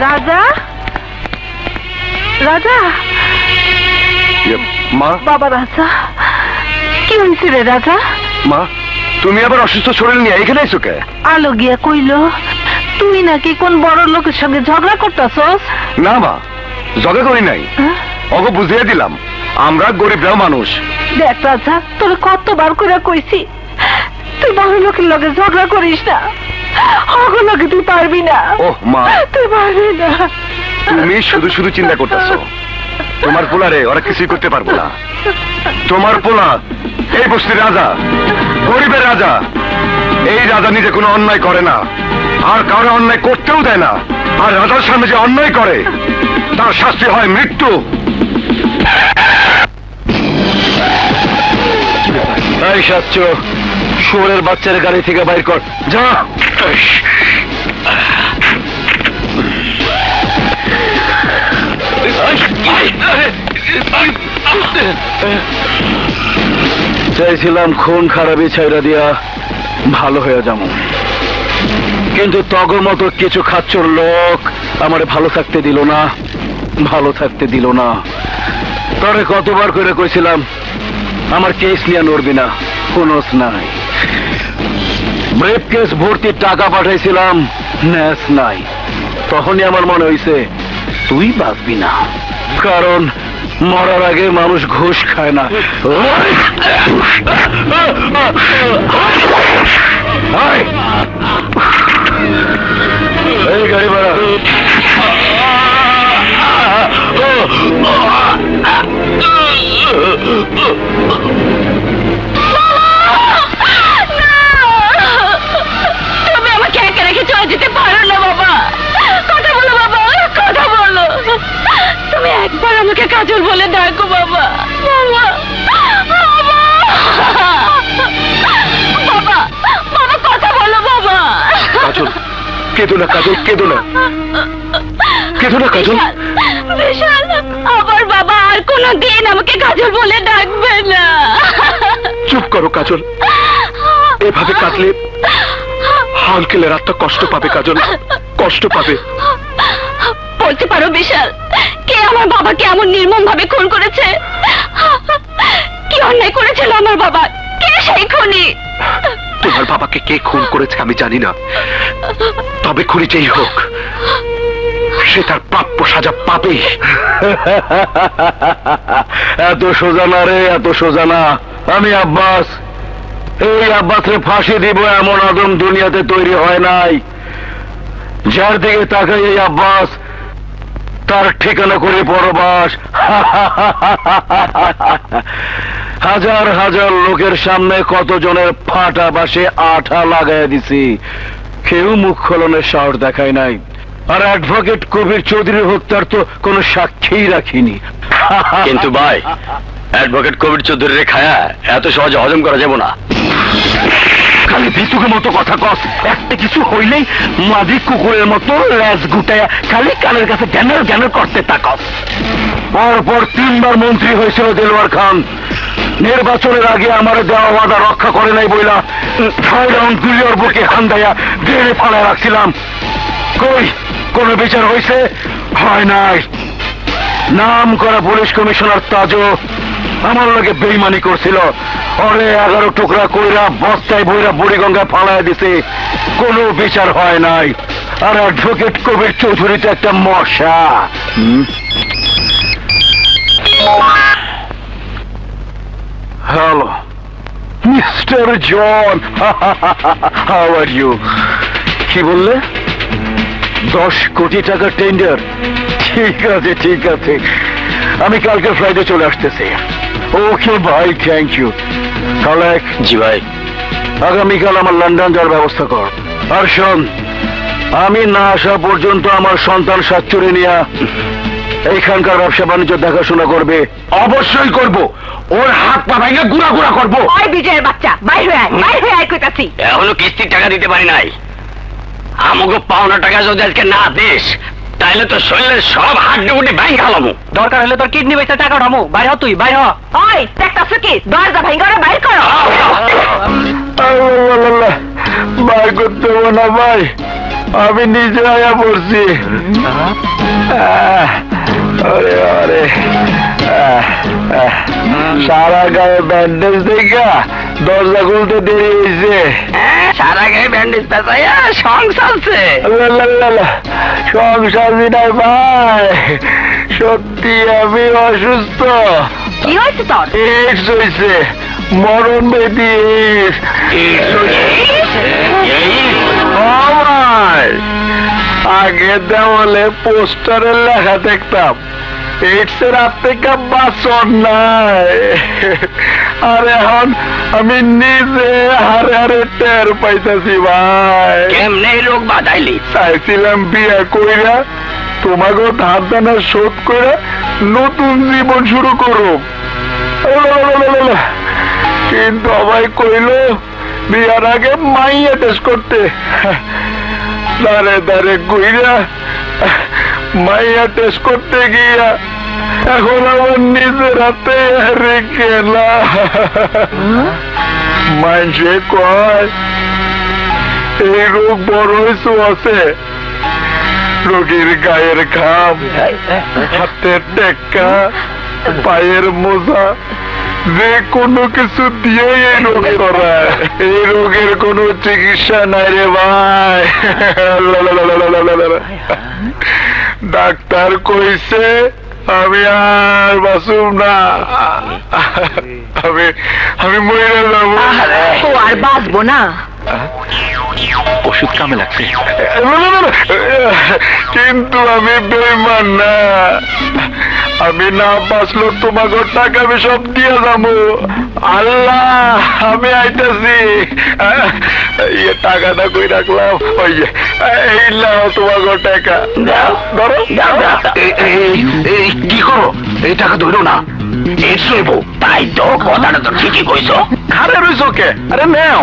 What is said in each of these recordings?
রাজা, রাজা, মা, বাবা রাজা, কি হয়েছে রে রাজা? মা, তুমি আবার অসুস্থ শরীর নিয়ে এখানে আইছো কে? আলো গিয়া কইল তুই নাকি কোন বড় লোকের সঙ্গে ঝগড়া করতাছস। না মা, জগা করি নাই, ওকে বুঝিয়ে দিলাম আমরা গরিবরাও মানুষ। দেখ রাজা, তোর কতবার করে কইছি তুই বড় লোকের লগে ঝগড়া করিস না, ওগুলো লগে তুই পারবি না। ওহ মা, তুই পারবি না। তুমি শুধু শুধু চিন্তা করতেছো। তোমার পোলারে ওরা কিছুই করতে পারবো না। তোমার পোলা এই বস্তির রাজা, গরিবের রাজা। এই রাজা নিজে কোনো অন্যায় করে না, আর কারো অন্যায় করতেও দেয় না। আর রাজার সামনে যে অন্যায় করে তার শাস্তি হয় মৃত্যু। এই সাচ্চ, শুয়োরের বাচ্চার গাড়ি থেকে বাইর কর, যা। চাইছিলাম খুন খারাপি ছাইরা দিয়া ভালো হয়ে যাবো, কিন্তু তগ মতো কিছু খাচ্চর লোক আমারে ভালো থাকতে দিল না, ভালো থাকতে দিল না। তবে কতবার করে কইছিলাম আমার কেস নিয়ে নড়বি না, কোনস নাই। ব্রেভ কেস ভর্তি টাকা পাঠাইছিলাম, ন্যাস নাই। তখনই আমার মনে হইছে তুই বাঁচবি না, কারণ মরার আগে মানুষ ঘুষ খায় না। এই গাড়ি ভাড়া। তুমি আমাকে একা রেখে চলে যেতে পারো না বাবা, কথা বলো বাবা, কথা বলো। তুমি একবার আমাকে কাজল বলে ডাকো বাবা, বাবা, বাবা, বাবা, বাবা, কথা বলো বাবা। কাজল, কেঁদো না কাজল, কেঁদো না, কেঁদো না কাজল। বিশাল, আবার বাবা আর কোনোদিন আমাকে কাজল বলে ডাকবে না। চুপ করো কাজল, এভাবে কাঁদলে আঙ্কেলের আত্মা কষ্ট পাবে কাজল, কষ্ট পাবে। বলতে পারো বিশাল, কে আমার বাবাকে এমন নির্মম ভাবে খুন করেছে? কি অন্যায় করেছিল আমার বাবা? কে সেই খুনি? তোমার বাবাকে কে খুন করেছে আমি জানি না, তবে খুনি যেই হোক সে তার প্রাপ্য সাজা পাবে। এত সোজা না রে, এত সোজা না। আমি আব্বাস, এই আব্বাসে ফাঁসি দিব এমন আদম দুনিয়াতে তৈরি হয় নাই। যার দিকে তাকাই এই আব্বাস, তার ঠিকানা করে পরবাস। হাজার হাজার লোকের সামনে কতজনের ফাটা বাসে আঠা লাগাই দিছি, কেউ মুখ খোলনের সাহস দেখায় নাই। আর অ্যাডভোকেট কবির চৌধুরীর হত্যার তো কোনো সাক্ষীই রাখিনি। কিন্তু ভাই, অ্যাডভোকেট কবির চৌধুরীর খায়া এত সহজে হজম করা যাবে না। খালি বিতুকের মতো কথা কস, একটা কিছু হইলেই মাঝি কুকুরের মতো ল্যাজ গুটায়া খালি কানের কাছে জ্ঞানের জ্ঞানের করতে তাকস। পরপর 3 বার মন্ত্রী হয়েছিল দেলোয়ার খান। নির্বাচনের আগে আমার দেওয়া ওয়াদা রক্ষা করে নাই বইলা 6 রাউন্ড গুলিওর বুকে হান্দাইয়া জেলে ফালায় রাখছিলাম। কই কোনো বিচার হয়েছে? হয় নাই। নাম করা পুলিশ কমিশনার তাজও আমার লগে বেইমানি করছিল, ওরে 11 টুকরা কইরা বস্তায় বইরা বুড়িগঙ্গা ফালায় দিছে, কোনো বিচার হয় নাই। আর অ্যাডভোকেট কবির চৌধুরী তো একটা মশা। Hello mister John, how are you? কি বললে? 10 কোটি টাকা টেন্ডার? ঠিক আছে ঠিক আছে, আমি কালকে ফ্লাইটে চলে আসতেছি। ওকে ভাই, থ্যাংক ইউ। কালেক। জি ভাই। আগামীকাল আমার লন্ডন যাওয়ার ব্যবস্থা কর। আর শোন, আমি না আসা পর্যন্ত আমার সন্তান সাচ্চুরি নিয়া এইখানকার ব্যবসা বাণিজ্য দেখাশোনা করবে। অবশ্যই করব, ওর হাত পা ভেঙে গুড়া গুড়া করবো। ওই বিজয়ের বাচ্চা, বাইরে আয়, বাইরে আয় কইতাছি। এখনো কিস্তির টাকা দিতে পারি নাই। আমাকে পাওনা টাকা যদি আজকে না দিস, তাইলে তো শরীরের সব হাড্ডি গুটি ভাঙ খালামু। দরকার হলে তোর কিডনি বেচে টাকা উঠামু। বাইর হ তুই, বাইর হ। ওই দেখতাছ কি? দরজা ভাঙা করে বাইর করো। ভাই করতে হবে না ভাই, আমি নিজে আয়া পড়ছি। আরে আরে সারা গায়ে ব্যান্ডেজ দেখা দরজা খুলতে দেরি হয়েছে। সারা গায়ে ব্যান্ডেজ পেঁচাইয়া সংসারছে। সংসার নাই ভাই, সত্যি আমি অসুস্থ। কি হয়েছে তোর? এইডস হয়েছে, মরণ বেদি। আগে দেওয়ালে পোস্টারের লেখা দেখতাম এইডসের হাত থেকে বাঁচন নাই, আর এখন আমি নিজে হারে হারে টের পাইতেছি ভাই। কেমনে রোগ বাঁধাইলি? চাইছিলাম বিয়া কইরা তোমাকে ধার দানা শোধ করে নতুন জীবন শুরু করো, কিন্তু সবাই কইল বিয়ার আগে মাইয়া টেস্ট করতে। দাঁড়ে দাঁড়ে কইরা মাইয়া টেস্ট করতে গিয়া এখন আমার নিজের হাতে রেখে না। মানুষে কয় এই রোগ বড় হয়েছে আছে, রোগীর গায়ের ঘাম, হাতের টেক্কা, পায়ের মোজা, যে কোনো কিছু দিয়ে এই রোগ করায়। এই রোগের কোনো চিকিৎসা নাই রে ভাই। ডাক্তার কইছে আমি আর বাঁচুম না, আমি মরে যাবো। ও আর বাঁচবো না? ওষুধ কামে লাগছে, কিন্তু আমি বেঈমান না। আমি না বাঁচলো তোমাকে টাকা আমি সব দিয়ে যাবো। আল্লাহ আমি আইতেছি, টাকাটা কই রাখলাম, ওই যে এই নাও তোমাকে টাকা। ধরো কি করো, এই টাকা ধরো না, তাই তো কথাটা তো ঠিকই কইছো। খারে রইছো কে? আরে নেও।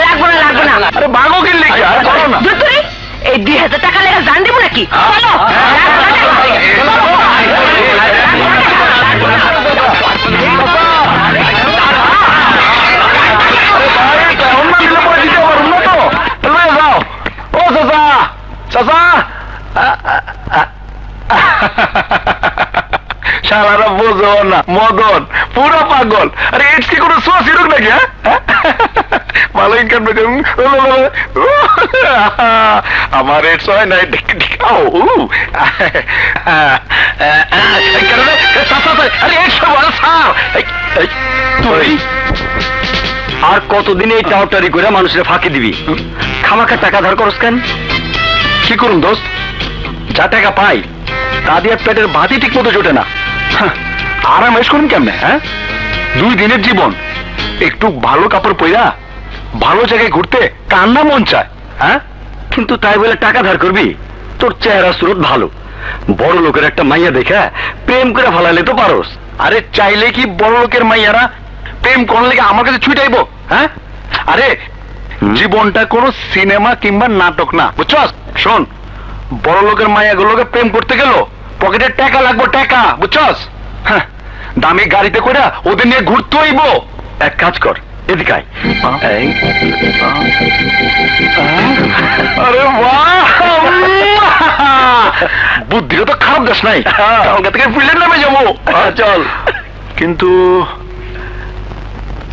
লাগবো না, লাগবো না। আরে ভাগো কি লিখে আর করো না। এই 2000 টাকা লেগে জান দেবো নাকি? চলো। শালারা বোঝো না, মদন পুরো পাগল। আরে এইডস কি কোনো সোয়াসি রোগ নাকি? ভালো ইনকাম আমার এইডস হয় নাই। আর কতদিন এই টাউটারি করে মানুষের ফাঁকি দিবি? খামাখা টাকা ধার করস কেন? কি করুন দোস্ত, যা টাকা পাই তা দিয়ে পেটের ভাতি ঠিক মতো জোটে না। আরাম এস করুন কেমনে? হ্যাঁ, 2 দিনের জীবন, একটু ভালো কাপড় পইরা ভালো জায়গায় ঘুরতে কার না মন চায়? হ্যাঁ, কিন্তু তাই বলে টাকা ধার করবি? তোর চেহারা সুরত ভালো, বড় লোকের একটা মাইয়া দেখা প্রেম করে ফালাইলে তো পারোস। আরে চাইলে কি বড় লোকের মাইয়ারা প্রেম করলে কি আমার কাছে ছুটাইবো? হ্যাঁ, আরে জীবনটা কোনো সিনেমা কিংবা নাটক না, বুঝছস? শোন, বড় লোকের মাইয়াগুলোকে প্রেম করতে গেল পকেটে টাকা লাগবো, টাকা, বুঝছস? হ্যাঁ, দামি গাড়িতে করে ওদের নিয়ে ঘুরতে হইব। এক কাজ কর, এদিকে আয়। আরে বাহ, বুদ্ধিটা তো খারাপ দেশ নাই, ওখান থেকে ফিল্ডের নামে যাবো। চল, কিন্তু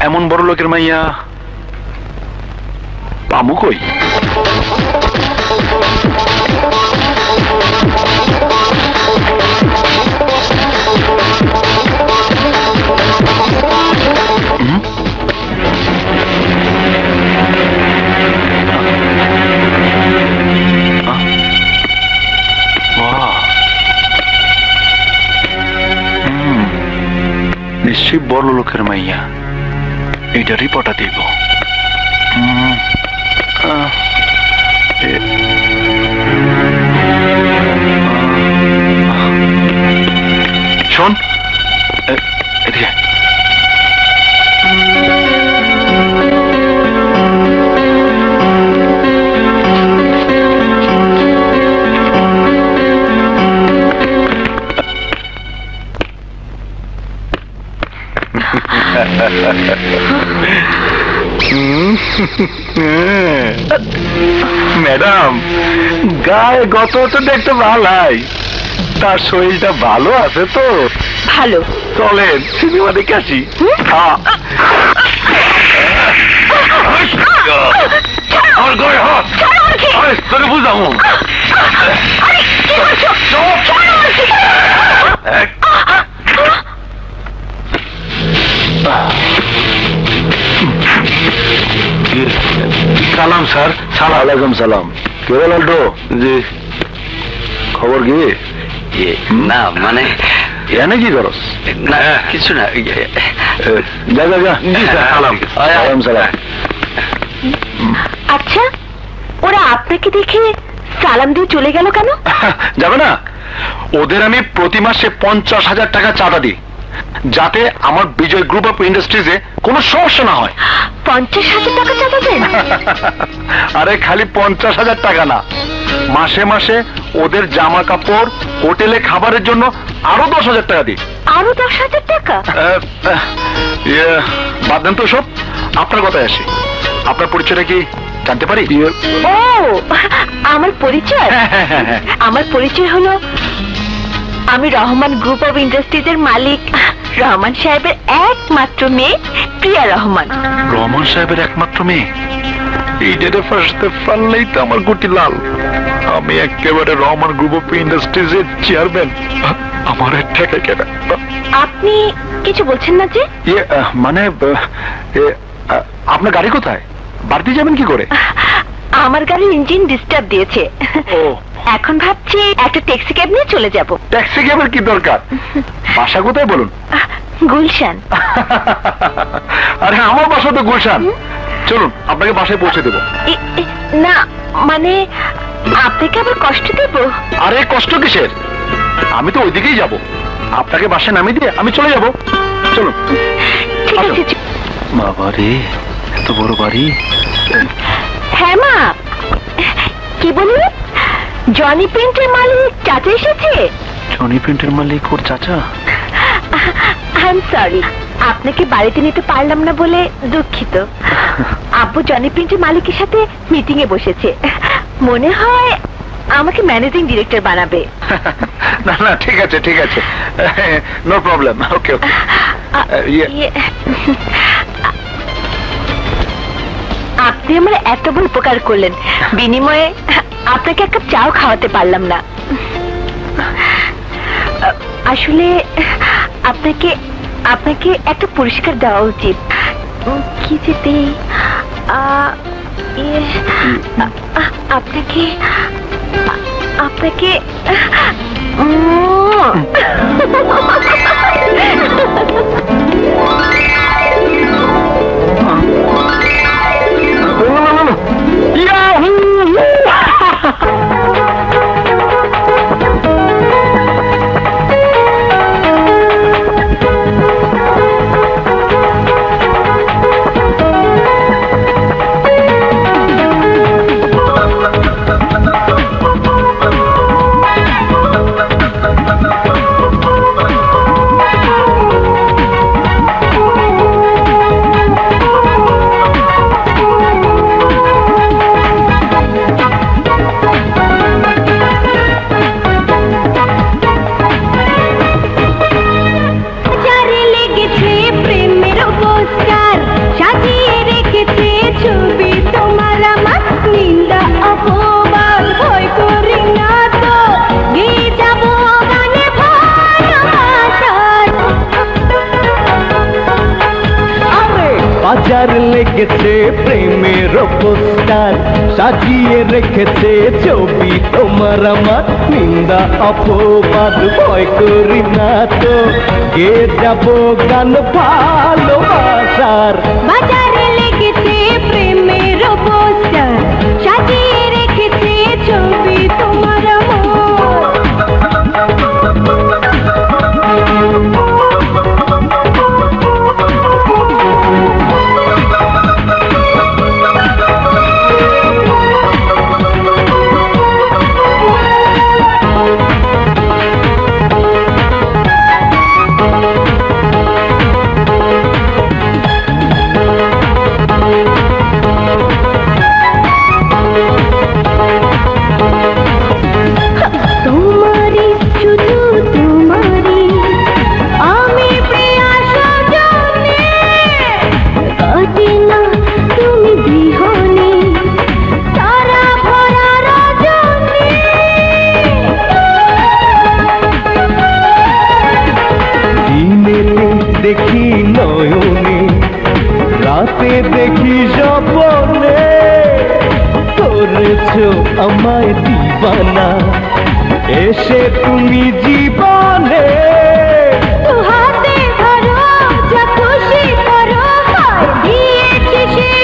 এমন বড় লোকের মাইয়া পামু কই? নিশ্চয়ই বড় লোকের মাইয়া, এইটা রিপোর্টটা দিব। শোন, এদিকে ম্যাডাম, গায়ে গত তো দেখতে ভালাই, তার শরীরটা ভালো আছে তো? ভালো। চলেন সিনেমা দেখে আসি। হ্যাঁ। আমার গায়ে হাত, তোরে বুঝাবো। সালাম স্যার। সালাম সালাম। কে বলো? জি। খবর কি? না মানে এনে কি করস? না কিছু না। যা যা যা। সালাম সালাম সালাম। আচ্ছা, ওরা আপনাকে দেখে সালাম দিয়ে চলে গেল কেন? যাবে না, ওদের আমি প্রতি মাসে 50,000 টাকা চাঁদা দিই, যাতে আমার বিজয় গ্রুপ অফ ইন্ডাস্ট্রিজে কোনো সমস্যা না হয়। 50,000 টাকা চাঁদা দেন? আরে খালি 50,000 টাকা না, মাসে মাসে ওদের জামা কাপড়, হোটেলে খাবারের জন্য আরো 10,000 টাকা দিই। আরো 10,000 টাকা? বাদ দেন তো সব, আপনার কথায় আসি। আপনার পরিচয়টা কি জানতে পারি? ও, আমার পরিচয়? আমার পরিচয় হলো, আমি রহমান গ্রুপ অফ ইন্ডাস্ট্রিজের মালিক রহমান সাহেবের একমাত্র মেয়ে প্রিয়া রহমান। রহমান সাহেবের একমাত্র মেয়ে? এই ডেটে ফার্স্টে পারলেই তো আমার গুটি লাল। আমি একেবারে রহমান গ্রুপ অফ ইন্ডাস্ট্রিজের চেয়ারম্যান। আমার ঠেকে কেনা। আপনি কিছু বলছেন না যে? মানে আপনার গাড়ি কোথায়? বাড়িতে যাবেন কি করে? আমার গাড়ির ইঞ্জিন ডিস্টার্ব দিয়েছে। ও, এখন ভাবছি একটা ট্যাক্সি ক্যাব নিয়ে চলে যাব। ট্যাক্সি ক্যাবের কি দরকার? বাসা কোথায় বলুন? গুলশান। আরে আমার বাসা তো গুলশান। চলুন আপনাকে বাসায় পৌঁছে দেবো। না মানে আপনাকে আবার কষ্ট দেব? আরে কষ্ট কিসের, আমি তো ওইদিকেই যাব। আপনাকে বাসায় নামিয়ে দিয়ে আমি চলে যাব। চলুন। ঠিক আছে। বাবা রে, এত বড় বাড়ি। হ্যাঁ মা, কি বললি? জনি প্রিন্টের মালিক চাচা এসেছে? জনি প্রিন্টের মালিক ওর চাচা? আই এম সরি, আপনাকে বাড়িতে নিতে পারলাম না বলে দুঃখিত। আব্বু জনি প্রিন্টের মালিকের সাথে মিটিং এ বসেছে, মনে হয় আমাকে ম্যানেজিং ডিরেক্টর বানাবে। না না, ঠিক আছে ঠিক আছে, নো প্রবলেম। ওকে ওকে। আপনি আমার এত বড় উপকার করলেন, বিনিময়ে আপনাকে এক কাপ চাও খাওয়াতে পারলাম না। আসলে আপনাকে আপনাকে একটা পুরস্কার দেওয়া উচিত। কি যেতে আপনাকে আপনাকে বাজার লেগেছে প্রেমের পোস্টার, সাজিয়ে রেখেছে ছবি তোমার আমার, নিন্দা অপবাদ ভয় করি না তো, গে যাব গান ভালোবাসার। বাজারে লেগেছে প্রেমের পোস্টার, সাজিয়ে রেখেছে ছবি তোমার স্বপনে করেছো আমায় দিবানা এসে তুমি জীবনে হাতে ধরো যা খুশি করো দিয়েছি সেই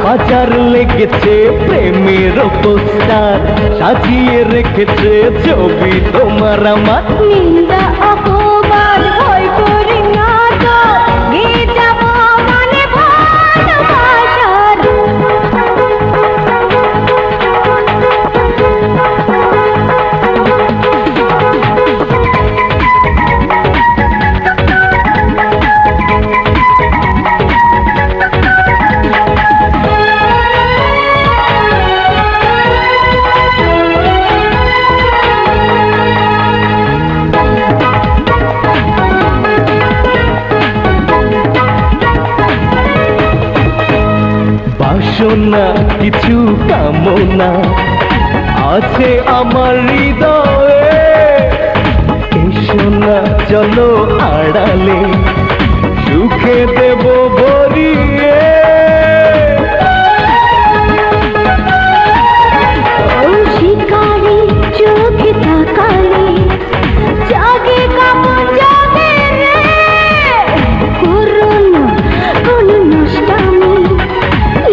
বাজার লেগেছে প্রেমের পোস্টার সাজিয়ে রেখেছে ছবি তোমার আমার নিন্দা অপবাদ ভয় করি না তো গিয়ে যাব মানে ভালোবাসার বাসনা কিছু কামনা আছে আমার হৃদয়ে এসো না চলো আড়ালে সুখে দেব ভরিয়ে শিকারি চোখে তাকালে জাগে কামন জাগে রে করুণা কোন নষ্টামি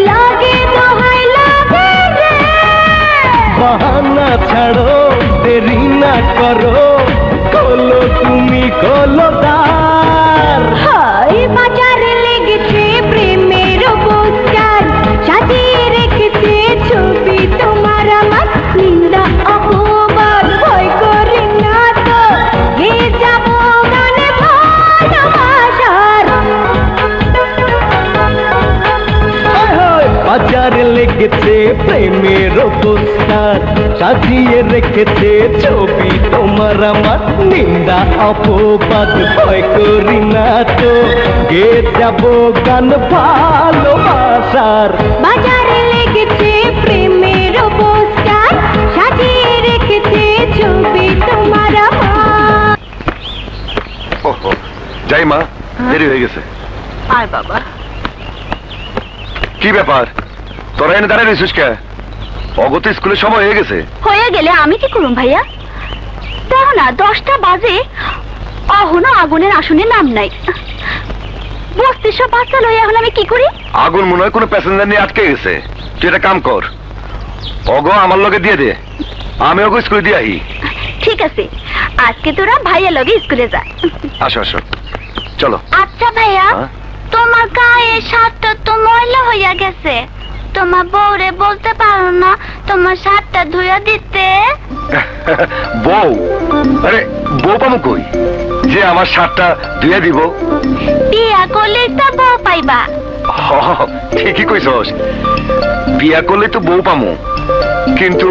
লাগে দোহাই লাগে রে বাহানা ছাড়ো দেরি না করো খোলো তুমি খোলো দ্বার হায় বাজারে লেগেছে প্রেমের পোস্টার সাজিয়ে রেখেছে ছবি তোমার আমার নিন্দা অপবাদ ভয় করি না তো গিয়ে যাব মানে ভালোবাসার বাজারে লেগেছে প্রেমের পোস্টার সাজিয়ে রেখেছে ছবি তোমার আমার নিন্দা অপবাদ ভয় করি না তো গে যাব গান ভালোবাসার বাজারে লেগেছে প্রেমের পোস্টার সাজিয়ে রেখেছে ছবি তোমার আমার ওহো, যাই মা, দেরি হয়ে গেছে। আয় বাবা কি ব্যাপার, তোরা এনে দাঁড়ায় রয়েছিস কে? অগত স্কুলের সময় হয়ে গেছে। হয়ে গেলে আমি কি করুম ভাইয়া? দেখো না 10টা বাজে এখনো আগুনের আসনে নাম নাই। বস্তির সব বাচ্চা লই এখন আমি কি করি? আগুন মনে হয় কোনো প্যাসেঞ্জার নিয়ে আটকে গেছে। তুই একটা কাম কর, অগো আমার লগে দিয়ে দে, আমি ওকে স্কুলে দিয়ে আহি। ঠিক আছে, আজকে তোরা ভাইয়া লগে স্কুলে যা। আসো আসো, চলো। আচ্ছা ভাইয়া, হ্যাঁ? তোমার গায়ে শার্টটা তো ময়লা হইয়া গেছে, তোমার বউরে বলতে পারো না তোমার শার্টটা ধুইয়া দিতে? বউ? আরে বউ পাবো কই যে আমার শার্টটা ধুয়ে দিব? বিয়া করলে তো বউ পাইবা। হ, ঠিকই কইছস, বিয়া করলে তো বউ পামু, কিন্তু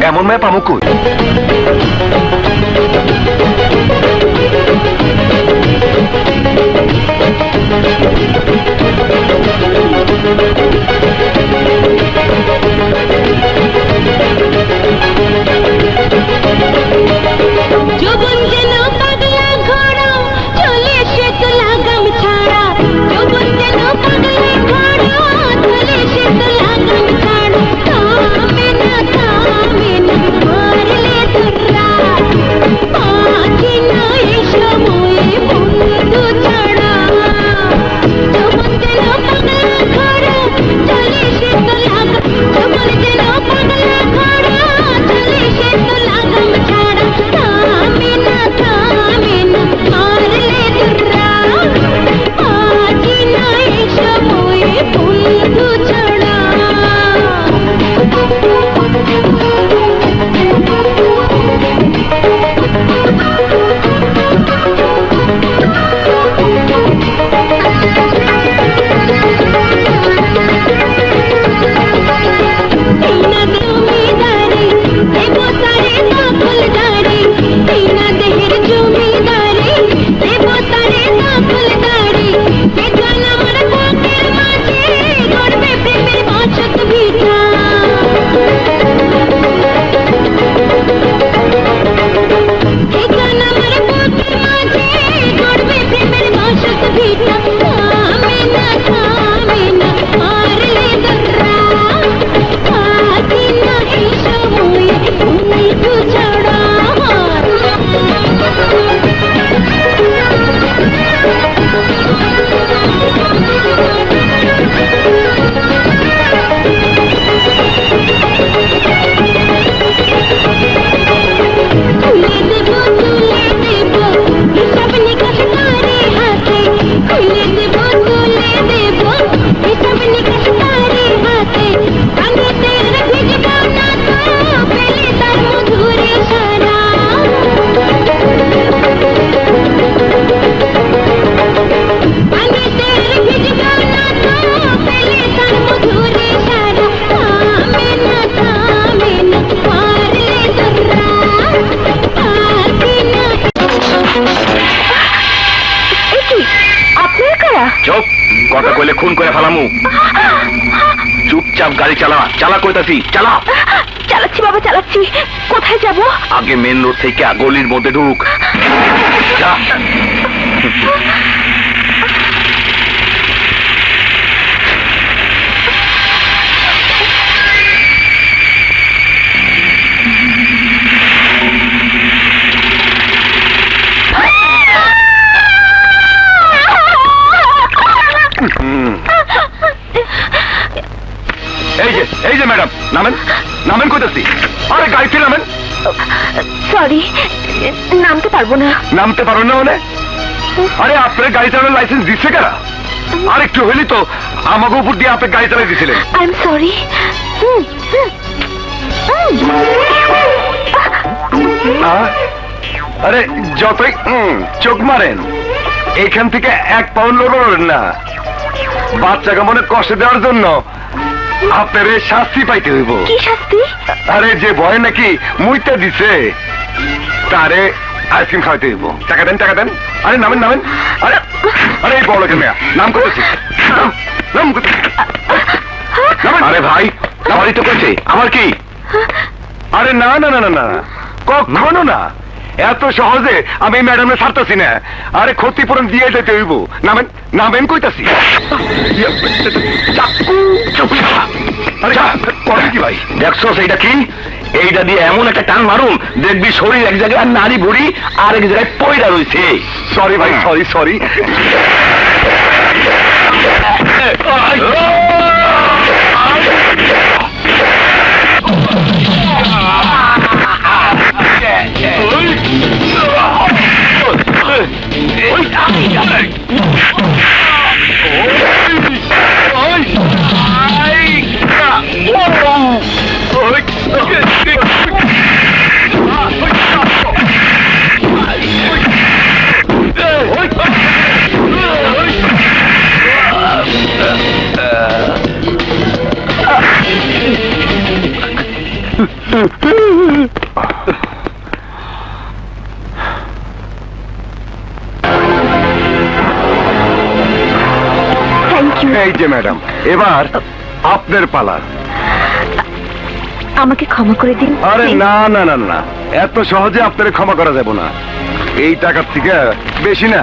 এমন মেয়ে পামু কই? যৌবন যেন পাগলা ঘোড়া চলে সে তো লাগাম ছাড়া, যৌবন যেন পাগলা ঘোড়া চলে সে তো লাগাম ছাড়া, থামে না মারলে ধরা খুন করে ফেলামু। চুপচাপ গাড়ি চালা, চালা কইতাছি, চালা। চালাচ্ছি বাবা, চালাচ্ছি। কোথায় যাব? আগে মেন রোড থেকে গলির মধ্যে ঢুক। যা। এই যে ম্যাডাম, নামেন, নামেন কইতাছি। আরে গাড়িতে নামেন। সরি, নামতে পারবো না। নামতে পারো না মানে? আরে আপনার গাড়ি চালানোর লাইসেন্স দিচ্ছে কারা? আর একটু হইলি তো আমাকে উপর দিয়ে আপনি গাড়ি চালাই দিছিলেন। I am sorry. আরে যতই চোখ মারেন, এইখান থেকে এক পাউন্ড লড়বেন না। বাচ্চাকে মনে কষ্ট দেওয়ার জন্য আপনার এই শাস্তি পাইতে হইব। কি শাস্তি? আরে যে ভয় নাকি মুইটা দিছে তারে আইসক্রিম খাওয়াইতে হইব। টাকা দেন, টাকা দেন। আরে নামেন, নামেন। আরে আরে এই বড় কেন নাম করতেছি, নাম করতেছি। আরে ভাই, আমারই তো কইছে, আমার কি? আরে না না না না না, কখনো না। এত সহজে আমি ম্যাডামে ছাড়তেছি না। আরে ক্ষতিপূরণ দিয়ে যেতে হইব। নামেন, নামেন কইতাছি। কি ভাই দেখছো এইটা কি? এইটা দিয়ে এমন একটা টান মারুম, দেখবি শরীর এক জায়গায় আর নারী ভুড়ি আর এক জায়গায় পয়রা রয়েছে। সরি ভাই, সরি সরি। এই যে ম্যাডাম, এবার আপনার পালা। আমাকে ক্ষমা করে দিন। আরে না না না না, এত সহজে আপনার ক্ষমা করা যাবে না। এই টাকার থেকে বেশি না,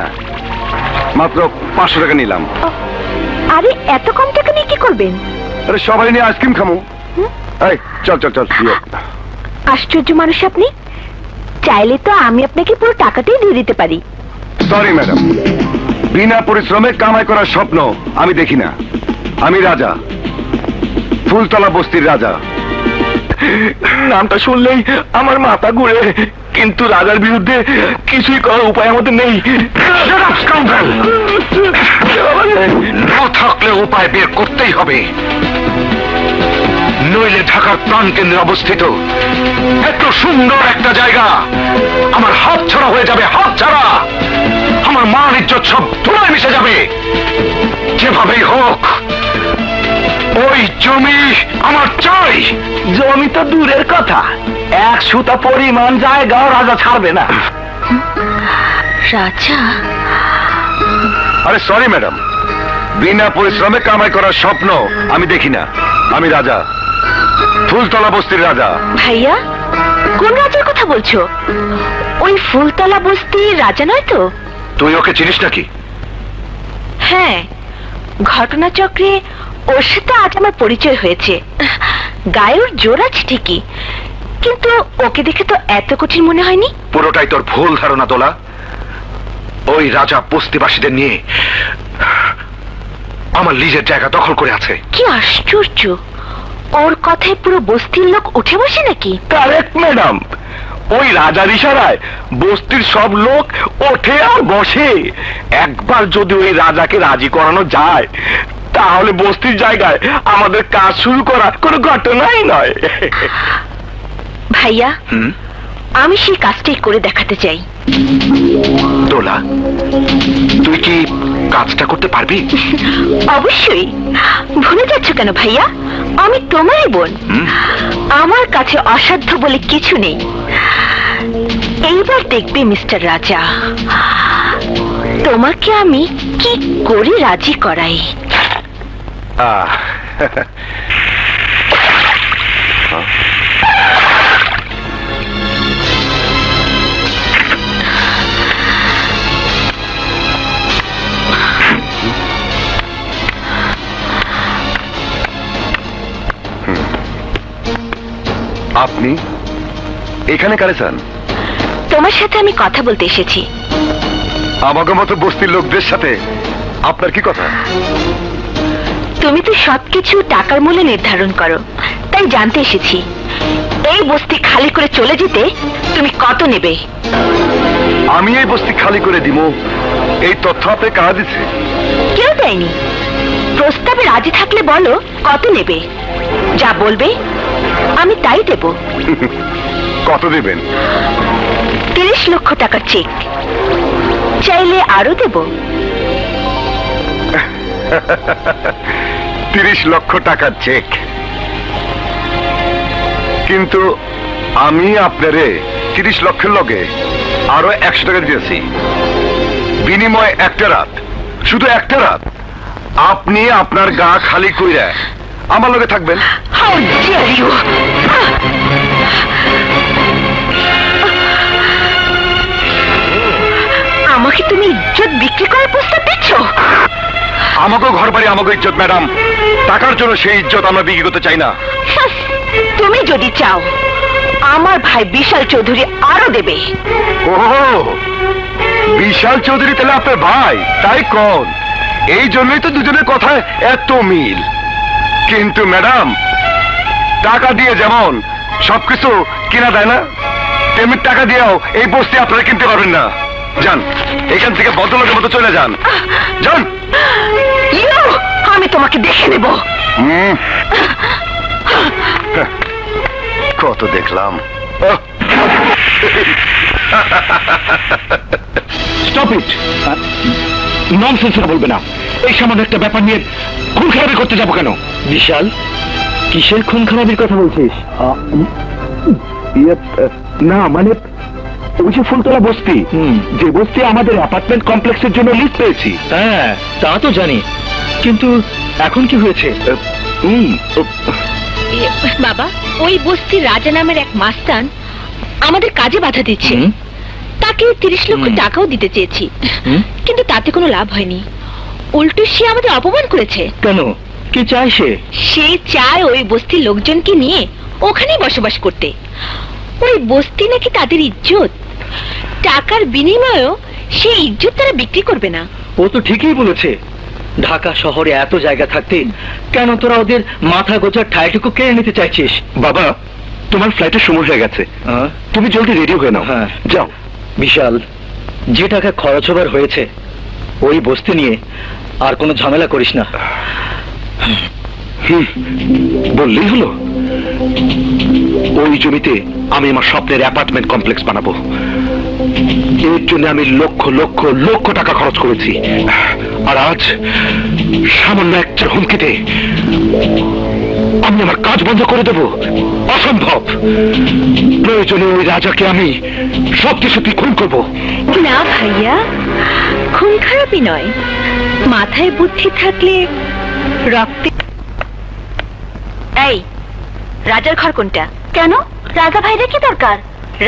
মাত্র 500 টাকা নিলাম। আরে এত কম টাকা নিয়ে কি করবেন? আরে সবাই নিয়ে আইসক্রিম খামু। এই চল চল চল। আশ্চর্য মানুষ আপনি। চাইলে তো আমি আপনাকে পুরো টাকাটাই দিয়ে দিতে পারি। সরি ম্যাডাম, বিনা পরিশ্রমে কামাই করার স্বপ্ন আমি দেখি না। আমি রাজা, ফুলতলা বস্তির রাজা। নামটা শুনলেই আমার মাথা ঘুরে, কিন্তু রাজার বিরুদ্ধে কিছুই করার উপায় আমাদের নেই। না থাকলে উপায় বের করতেই হবে, নইলে ঢাকার প্রাণ কেন্দ্রে অবস্থিত এত সুন্দর একটা জায়গা আমার হাত ছাড়া হয়ে যাবে, হাত ছাড়া। আমার মান ইজ্জত সব ধুলায় মিশে যাবে। যেভাবেই হোক ওই জমি আমার চাই। জমি তো দূরের কথা, 1 সুতা পরিমাণ জায়গাও রাজা ছাড়বে না। রাজা? আরে সরি ম্যাডাম, বিনা পরিশ্রমে কামাই করার স্বপ্ন আমি দেখি না। আমি রাজা, ফুলতলা বস্তির রাজা। ভাইয়া, কোন রাজার কথা বলছো? ওই ফুলতলা বস্তির রাজা নয় তো? তুই ওকে চিনিস নাকি? হ্যাঁ, ঘটনাচক্রে ওর সাথে আজ আমার পরিচয় হয়েছে। গায়ে ওর জোর আছে ঠিকই, কিন্তু ওকে দেখে তো এত কঠিন মনে হয়নি। পুরোটাই তোর ভুল ধারণা দোলা। ওই রাজা বস্তিবাসীদের নিয়ে আমার লিজের জায়গা দখল করে আছে। কি আশ্চর্য, ওর কথায় পুরো বস্তির লোক উঠে বসে নাকি? কারেক্ট ম্যাডাম, ওই রাজার ইশারায় বস্তির সব লোক ওঠে আর বসে। একবার যদি ওই রাজাকে রাজি করানো যায়, তাহলে বস্তির জায়গায় আমাদের কাজ শুরু করা কোনো ঘটনাই নয়। ভাইয়া, আমি সেই কাজটাই করে দেখাতে চাই। দোলা, তুই কি কাজটা করতে পারবি? অবশ্যই। ভুলে যাচ্ছ কেন ভাইয়া? আমি তোমারই বোন। আমার কাছে অসাধ্য বলে কিছু নেই। এইবার দেখবে মিস্টার রাজা, তোমাকে আমি কি করে রাজি করাই। আপনি এখানে কারে চান? তোমার সাথে আমি কথা বলতে এসেছি। আমাকে মতো বস্তির লোকদের সাথে আপনার কি কথা? তুমি তো সবকিছু টাকার মূল্য নির্ধারণ করো, তাই জানতে এসেছি এই বস্তি খালি করে চলে যেতে তুমি কত নেবে? আমি এই বস্তি খালি করে দিব, এই তথ্য আপনি কারা দিচ্ছে? কেউ দেয়নি। প্রস্তাবে রাজি থাকলে বলো কত নেবে, যা বলবে আমি তাই দেব। কত দেবেন? 30 লক্ষ টাকার চেক, চাইলে আরো দেব। 30 লক্ষ টাকার চেক? কিন্তু আমি আপনারে 30 লক্ষের লগে আরো 100 টাকা দিয়েছি, বিনিময় একটা রাত, শুধু একটা রাত আপনি আপনার গা খালি কইরা আমার লগে থাকবেন। How dare you! আমাকে তুমি ইজ্জত বিক্রি করার প্রস্তাব দিচ্ছ? আমাকে ঘর বাড়ি, আমাকে ইজ্জত ম্যাডাম, টাকার জন্য সেই ইজ্জত আমরা বিক্রি করতে চাই না। তুমি যদি চাও আমার ভাই বিশাল চৌধুরী আরো দেবে। ও বিশাল চৌধুরী তাহলে আপনার ভাই, তাই কোন? এই জন্যই তো দুজনের কথায় এত মিল। কিন্তু ম্যাডাম, টাকা দিয়ে যেমন সবকিছু কিনা দেয় না, তেমনি টাকা দিয়েও এই বস্তি আপনারা কিনতে পারবেন না। যান এখান থেকে ভদ্রলোকের মতো চলে যান, যান। আমি তোমাকে দেখে নেব। কত দেখলাম। স্টপ ইট, ননসেন্সটা বলবে না। এই সামান্য একটা ব্যাপার নিয়ে খুন খারাপি করতে যাবো কেন? বিশাল, কিসের খুন খারাপির কথা বলছিস? না মানে ওই যে ফুলতলা বস্তি, যে বস্তি আমাদের অ্যাপার্টমেন্ট কমপ্লেক্সের জন্য লিস্ট পেয়েছি। হ্যাঁ, তা তো জানি, কিন্তু এখন কি হয়েছে? বাবা, ওই বস্তির রাজা নামের এক মাস্তান আমাদের কাজে বাধা দিচ্ছে। তাকে 30 লক্ষ টাকাও দিতে চেয়েছি, কিন্তু তাতে কোনো লাভ হয়নি। উল্টো সে আমাদের অপমান করেছে। কেন, কি চায় সে? সে চায় ওই বস্তির লোকজনকে নিয়ে ওখানেই বসবাস করতে। ওই বস্তি নাকি তাদের ইজ্জত, টাকার বিনিময়েও সেই ইজ্জত তারা বিক্রি করবে না। ও তো ঠিকই বলেছে। ঢাকা শহরে এত জায়গা থাকতে কেন তোরা ওদের মাথা গোজার ঠাইটুকু কেড়ে নিতে চাইছিস? বাবা, তোমার ফ্লাইটের সময় হয়ে গেছে, তুমি জলদি রেডি হয়ে নাও। হ্যাঁ যাও। বিশাল, যে টাকা খরচ হবার হয়েছে ওই বস্তি নিয়ে আর কোনো ঝামেলা করিস না। বললেই হলো। ওই জমিতে আমি আমার স্বপ্নের অ্যাপার্টমেন্ট কমপ্লেক্স বানাবো। এর জন্য আমি লক্ষ লক্ষ লক্ষ টাকা খরচ করেছি, আর আজ সামান্য একটা হুমকিতে আমি আমার কাজ বন্ধ করে দেব? অসম্ভব। প্রয়োজনে ওই রাজাকে আমি সত্যি সত্যি খুন করবো। না ভাইয়া, খুন খারাপই নয়, মাথায় বুদ্ধি থাকলে রক্তে। এই, রাজার ঘর কোনটা? কেন, রাজা ভাইরা কি দরকার?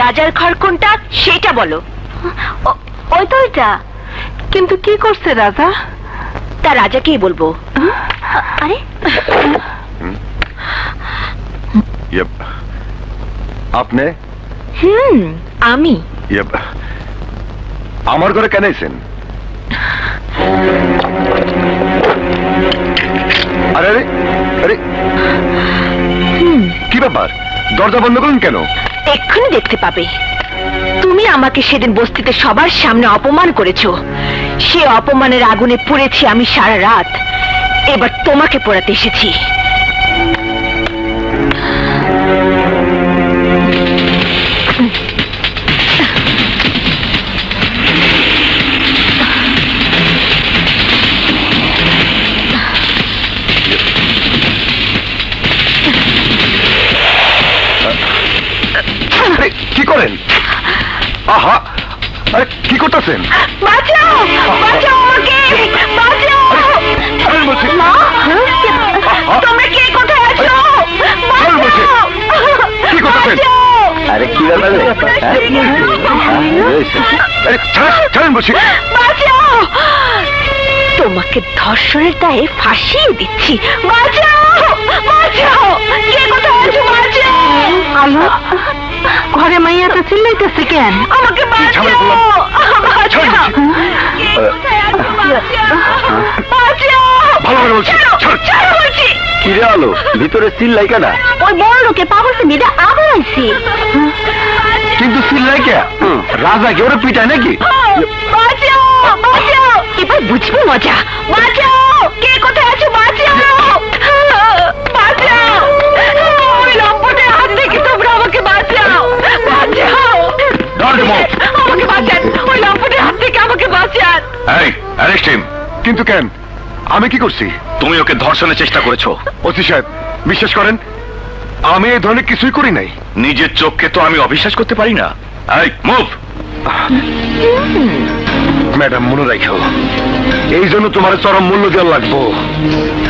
রাজার ঘর কোনটা সেটা বলো। ওই তো ওইটা। কিন্তু কি করছে রাজা? তা রাজাকেই বলবো। আরে আপনি? আমি। আমার ঘরে কেন এসেছেন? আরে আরে আরে, কি ব্যাপার, দরজা বন্ধ করুন কেন? এক্ষুনি দেখতে পাবে। তুমি আমাকে সেদিন বস্তিতে সবার সামনে অপমান করেছো, সে অপমানের আগুনে পুড়েছি আমি সারা রাত। এবার তোমাকে পোড়াতে এসেছি। কি করেন? আহা, আরে কি করতেছেন? বাঁচাও, বাঁচাও আমাকে, বাঁচাও। আরে বলছি মা, তোমরা কে কোথায় আছো? চল বলছি। কি করতেছেন? আরে কি ব্যাপার রে? আরে ছাড়েন বলছি। বাঁচাও! তোমাকে ধর্ষণের দায়ে ফাঁসিয়ে দিচ্ছি। বাঁচাও! বাঁচাও! কে কোথায় আছো? বাঁচাও! আলো, ঘরে মাইয়াটা চিল্লাইতেছে কেন? আমাকে বাঁচাও! বাঁচাও! কে কোথায় আছো? বাঁচাও! বাঁচাও! ভালো করে বলছি। ছাড়। ছাড়ো বলছি। কি রে আলো, ভিতরে চিল্লাই কেনা? ওই বড় লোকে পাগলছে মেয়েটা আবার আইছে। কিন্তু চিল্লাই কে? রাজা কি ওরা পিটায় নাকি? বাঁচাও! বাঁচাও! এবার বুঝবো মজা। বাঁচাও! কে কোথায় আছো? বাঁচাও! বাঁচাও! ওই লম্পটের হাত থেকে তোমরা আমাকে বাঁচাও! বাঁচাও! আমাকে বাঁচান! ওই লম্পটের হাত থেকে আমাকে বাঁচান! এই অ্যারেস্ট হিম। কিন্তু কেন? আমি কি করছি? তুমি ওকে ধর্ষণের চেষ্টা করেছো। ওসি সাহেব বিশ্বাস করেন আমি এই ধরনের কিছুই করি নাই। নিজের চোখকে তো আমি অবিশ্বাস করতে পারি না। এই মুভ। ম্যাডাম মনে রাখো এই জন্য তোমার চরম মূল্য দেওয়া লাগবো।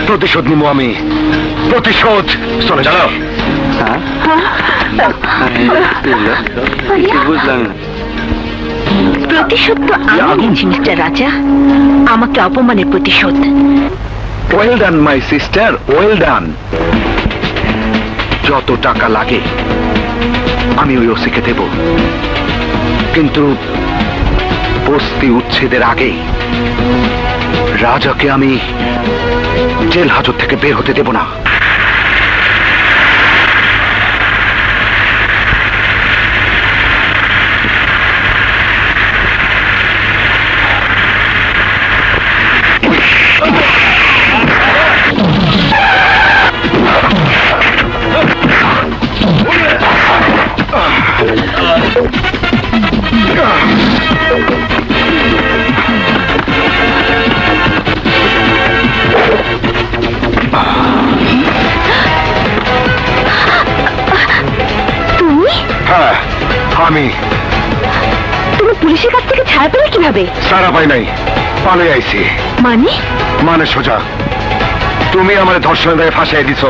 প্রতিশোধ নিব আমি। প্রতিশোধ। চলে যাও। বুঝলাম না। প্রতিশোধ তো আমি নিচ্ছি মিস্টার রাজা। আমাকে অপমানের প্রতিশোধ। Well done my sister, well done. যত টাকা লাগে আমি ওই ওসিকে দেব, কিন্তু বস্তি উচ্ছেদের আগে রাজাকে আমি জেল হাজত থেকে বের হতে দেব না। তুমি হ্যাঁ আমি। তুমি পুলিশের কাছ থেকে ছাড়া পেলে কিভাবে? সারা পাই নাই, পালিয়ে আইছি। মানে মানে সোজা তুমি আমার ধর্ষণের দায়ে ফাঁসাই দিছ।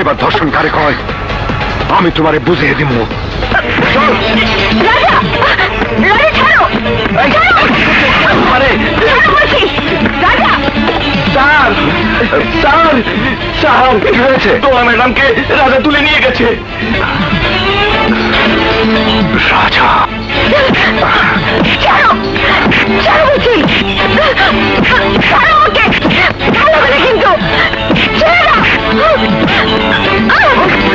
এবার ধর্ষণ কারে কয় আমি তোমারে বুঝিয়ে দিব। রাজা! রাজা ছাড়ো! ছাড়ো বলছি! রাজা! স্যার স্যার স্যার কি হয়েছে? তোমার ম্যাডামকে রাজা তুলে নিয়ে গেছে। রাজা ছাড়ো! ছাড়ো বলছি! ছাড়ো ওকে! ভালো করে কিন্তু! ছেড়ে দাও! ছাড়ো বলছি!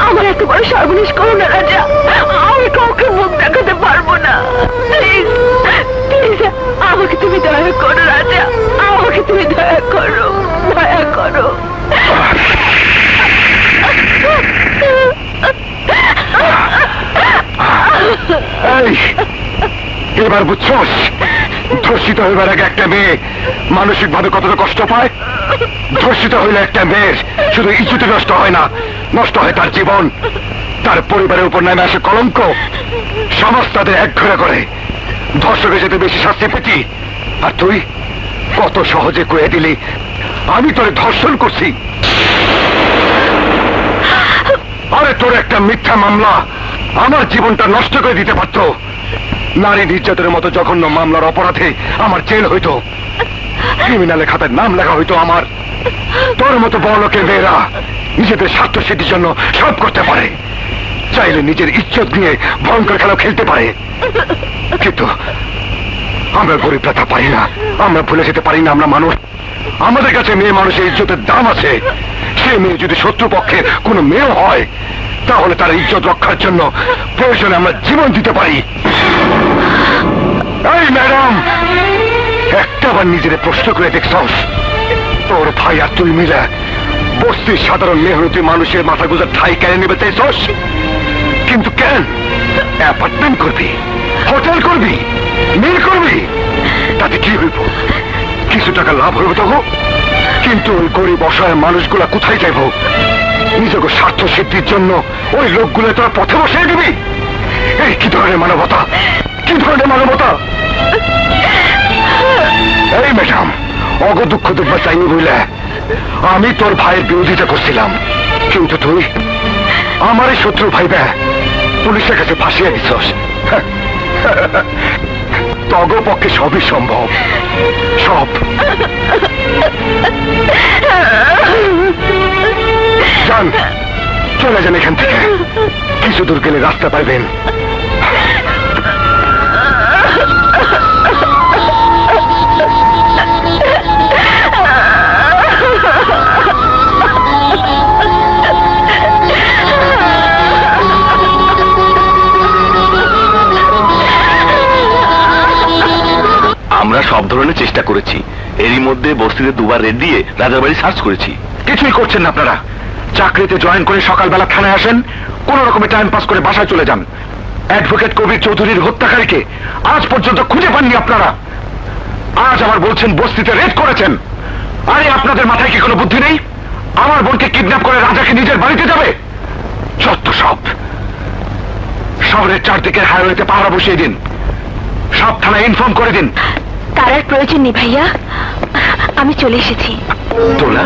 আমার এত বড় সর্বনাশ করো না রাজা। আমি কাউকে মুখ দেখাতে পারবো না। প্লিজ প্লিজ আমাকে তুমি দয়া করো রাজা। আমাকে তুমি দয়া করো, দয়া করো। এই এবার বুঝছস ধর্ষিত হইবার আগে একটা মেয়ে মানসিক ভাবে কতটা কষ্ট পায়। ধর্ষিত হইলে একটা মেয়ের শুধু ইজ্জতে নষ্ট হয় না, নষ্ট হয় তার জীবন, তার পরিবারের উপর নামে আসে কলঙ্ক। সমাজ তাদের একঘরে করে। ধর্ষকের সাথে বেশি শাস্তি পেতি, আর তুই কত সহজে কয়ে দিলি আমি তোরে ধর্ষণ করছি। আরে তোর একটা মিথ্যা মামলা আমার জীবনটা নষ্ট করে দিতে পারতো। নারী নির্যাতনের মতো জঘন্য মামলার অপরাধে আমার জেল হইতো, ক্রিমিনালের খাতায় নাম লেখা হইতো আমার। তোর মতো বড় লোকের মেয়েরা নিজেদের স্বার্থ সিদ্ধির জন্য সব করতে পারে, চাইলে নিজের ইজ্জত নিয়ে ভয়ঙ্কর খেলা খেলতে পারে। কিন্তু আমরা গরিবরা তা পারি না, আমরা ভুলে যেতে পারি না আমরা মানুষ। আমাদের কাছে মেয়ে মানুষের ইজ্জতের দাম আছে। সে মেয়ে যদি শত্রুপক্ষের কোনো মেয়ে হয়, তাহলে তার ইজ্জত রক্ষার জন্য প্রয়োজনে আমরা জীবন দিতে পারি। এই ম্যাডাম, একটাবার নিজের প্রশ্ন করে দেখছস, তোর ভাই আর তুই মিলে বস্তির সাধারণ মেহনতি মানুষের মাথা গুজার ঠাই কেড়ে নেবে চাইছস? কিন্তু কেন? অ্যাপার্টমেন্ট করবি, হোটেল করবি, মিল করবি, তাতে কি হইব? কিছু টাকা লাভ হইব তো, কিন্তু ওই গরিব অসহায় মানুষগুলা কোথায় যাইব? নিজেকে স্বার্থ সিদ্ধির জন্য ওই লোকগুলো তোরা পথে বসিয়ে দিবি? এই কি ধরনের মানবতা, কি ধরনের মানবতা? এই ম্যাডাম, অগ দুঃখ দুঃখ চাইনি বইলে আমি তোর ভাইয়ের বিরোধিতা করছিলাম, কিন্তু তুই আমার এই শত্রু ভাইবে পুলিশের কাছে ফাঁসিয়ে দিছস। তগ পক্ষে সবই সম্ভব, সব। যান, চলে যান এখান থেকে, কিছু দূর গেলে রাস্তা পাইবেন। আমরা সব ধরনের চেষ্টা করেছি, এরই মধ্যে বস্তিতে দুবার রেড দিয়ে রাজার বাড়ি সার্চ করেছি। কিছুই করছেন না আপনারা। চাকরিতে জয়েন করে সকালবেলা থানায় আসেন, কোন রকমের টাইম পাস করে বাসায় চলে যান। অ্যাডভোকেট কবির চৌধুরীর হত্যাকারীকে আজ পর্যন্ত খুঁজে পাননি আপনারা। আজ আবার বলছেন বস্তিতে রেড করেছেন। আরে আপনাদের মাথায় কি কোনো বুদ্ধি নেই? আমার বোনকে কিডন্যাপ করে রাজাকে নিজের বাড়িতে যাবে? যত সব। শহরের চারদিকে হাইওয়েতে পাহারা বসিয়ে দিন, সব থানায় ইনফর্ম করে দিন। তার আর প্রয়োজন নেই ভাইয়া, আমি চলে এসেছি। তোলা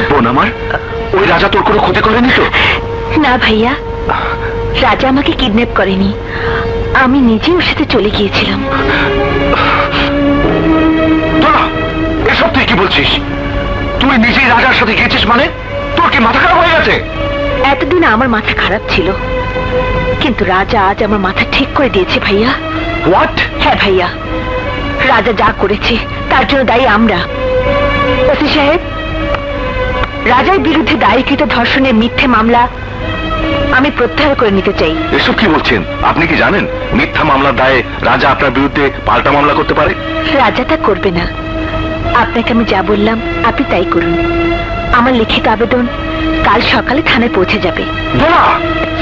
বোন আমার, ওই রাজা তোর কোনো ক্ষতি করেনি তো? না ভাইয়া, রাজা আমাকে কিডন্যাপ করেনি, আমি নিজে ওর সাথে চলে গিয়েছিলাম। তোলা, এসব তুই কি বলছিস? তুই নিজেই রাজার সাথে গিয়েছিস মানে? তোর কি মাথা খারাপ হয়ে গেছে? এতদিন আমার মাথা খারাপ ছিল, কিন্তু রাজা আজ আমার মাথা ঠিক করে দিয়েছে ভাইয়া। হোয়াট? হ্যাঁ ভাইয়া, রাজা যা করেছে তার জন্য দায়ী আমরা। ওসি সাহেব, রাজার বিরুদ্ধে দায়েরকৃত ধর্ষণের মিথ্যে মামলা আমি প্রত্যাহার করে নিতে চাই। এসব কি বলছেন? আপনি কি জানেন মিথ্যা মামলার দায়ে রাজা আপনার বিরুদ্ধে পাল্টা মামলা করতে পারে? রাজা তা করবে না। আপনাকে আমি যা বললাম আপনি তাই করুন। আমার লিখিত আবেদন কাল সকালে থানায় পৌঁছে যাবে।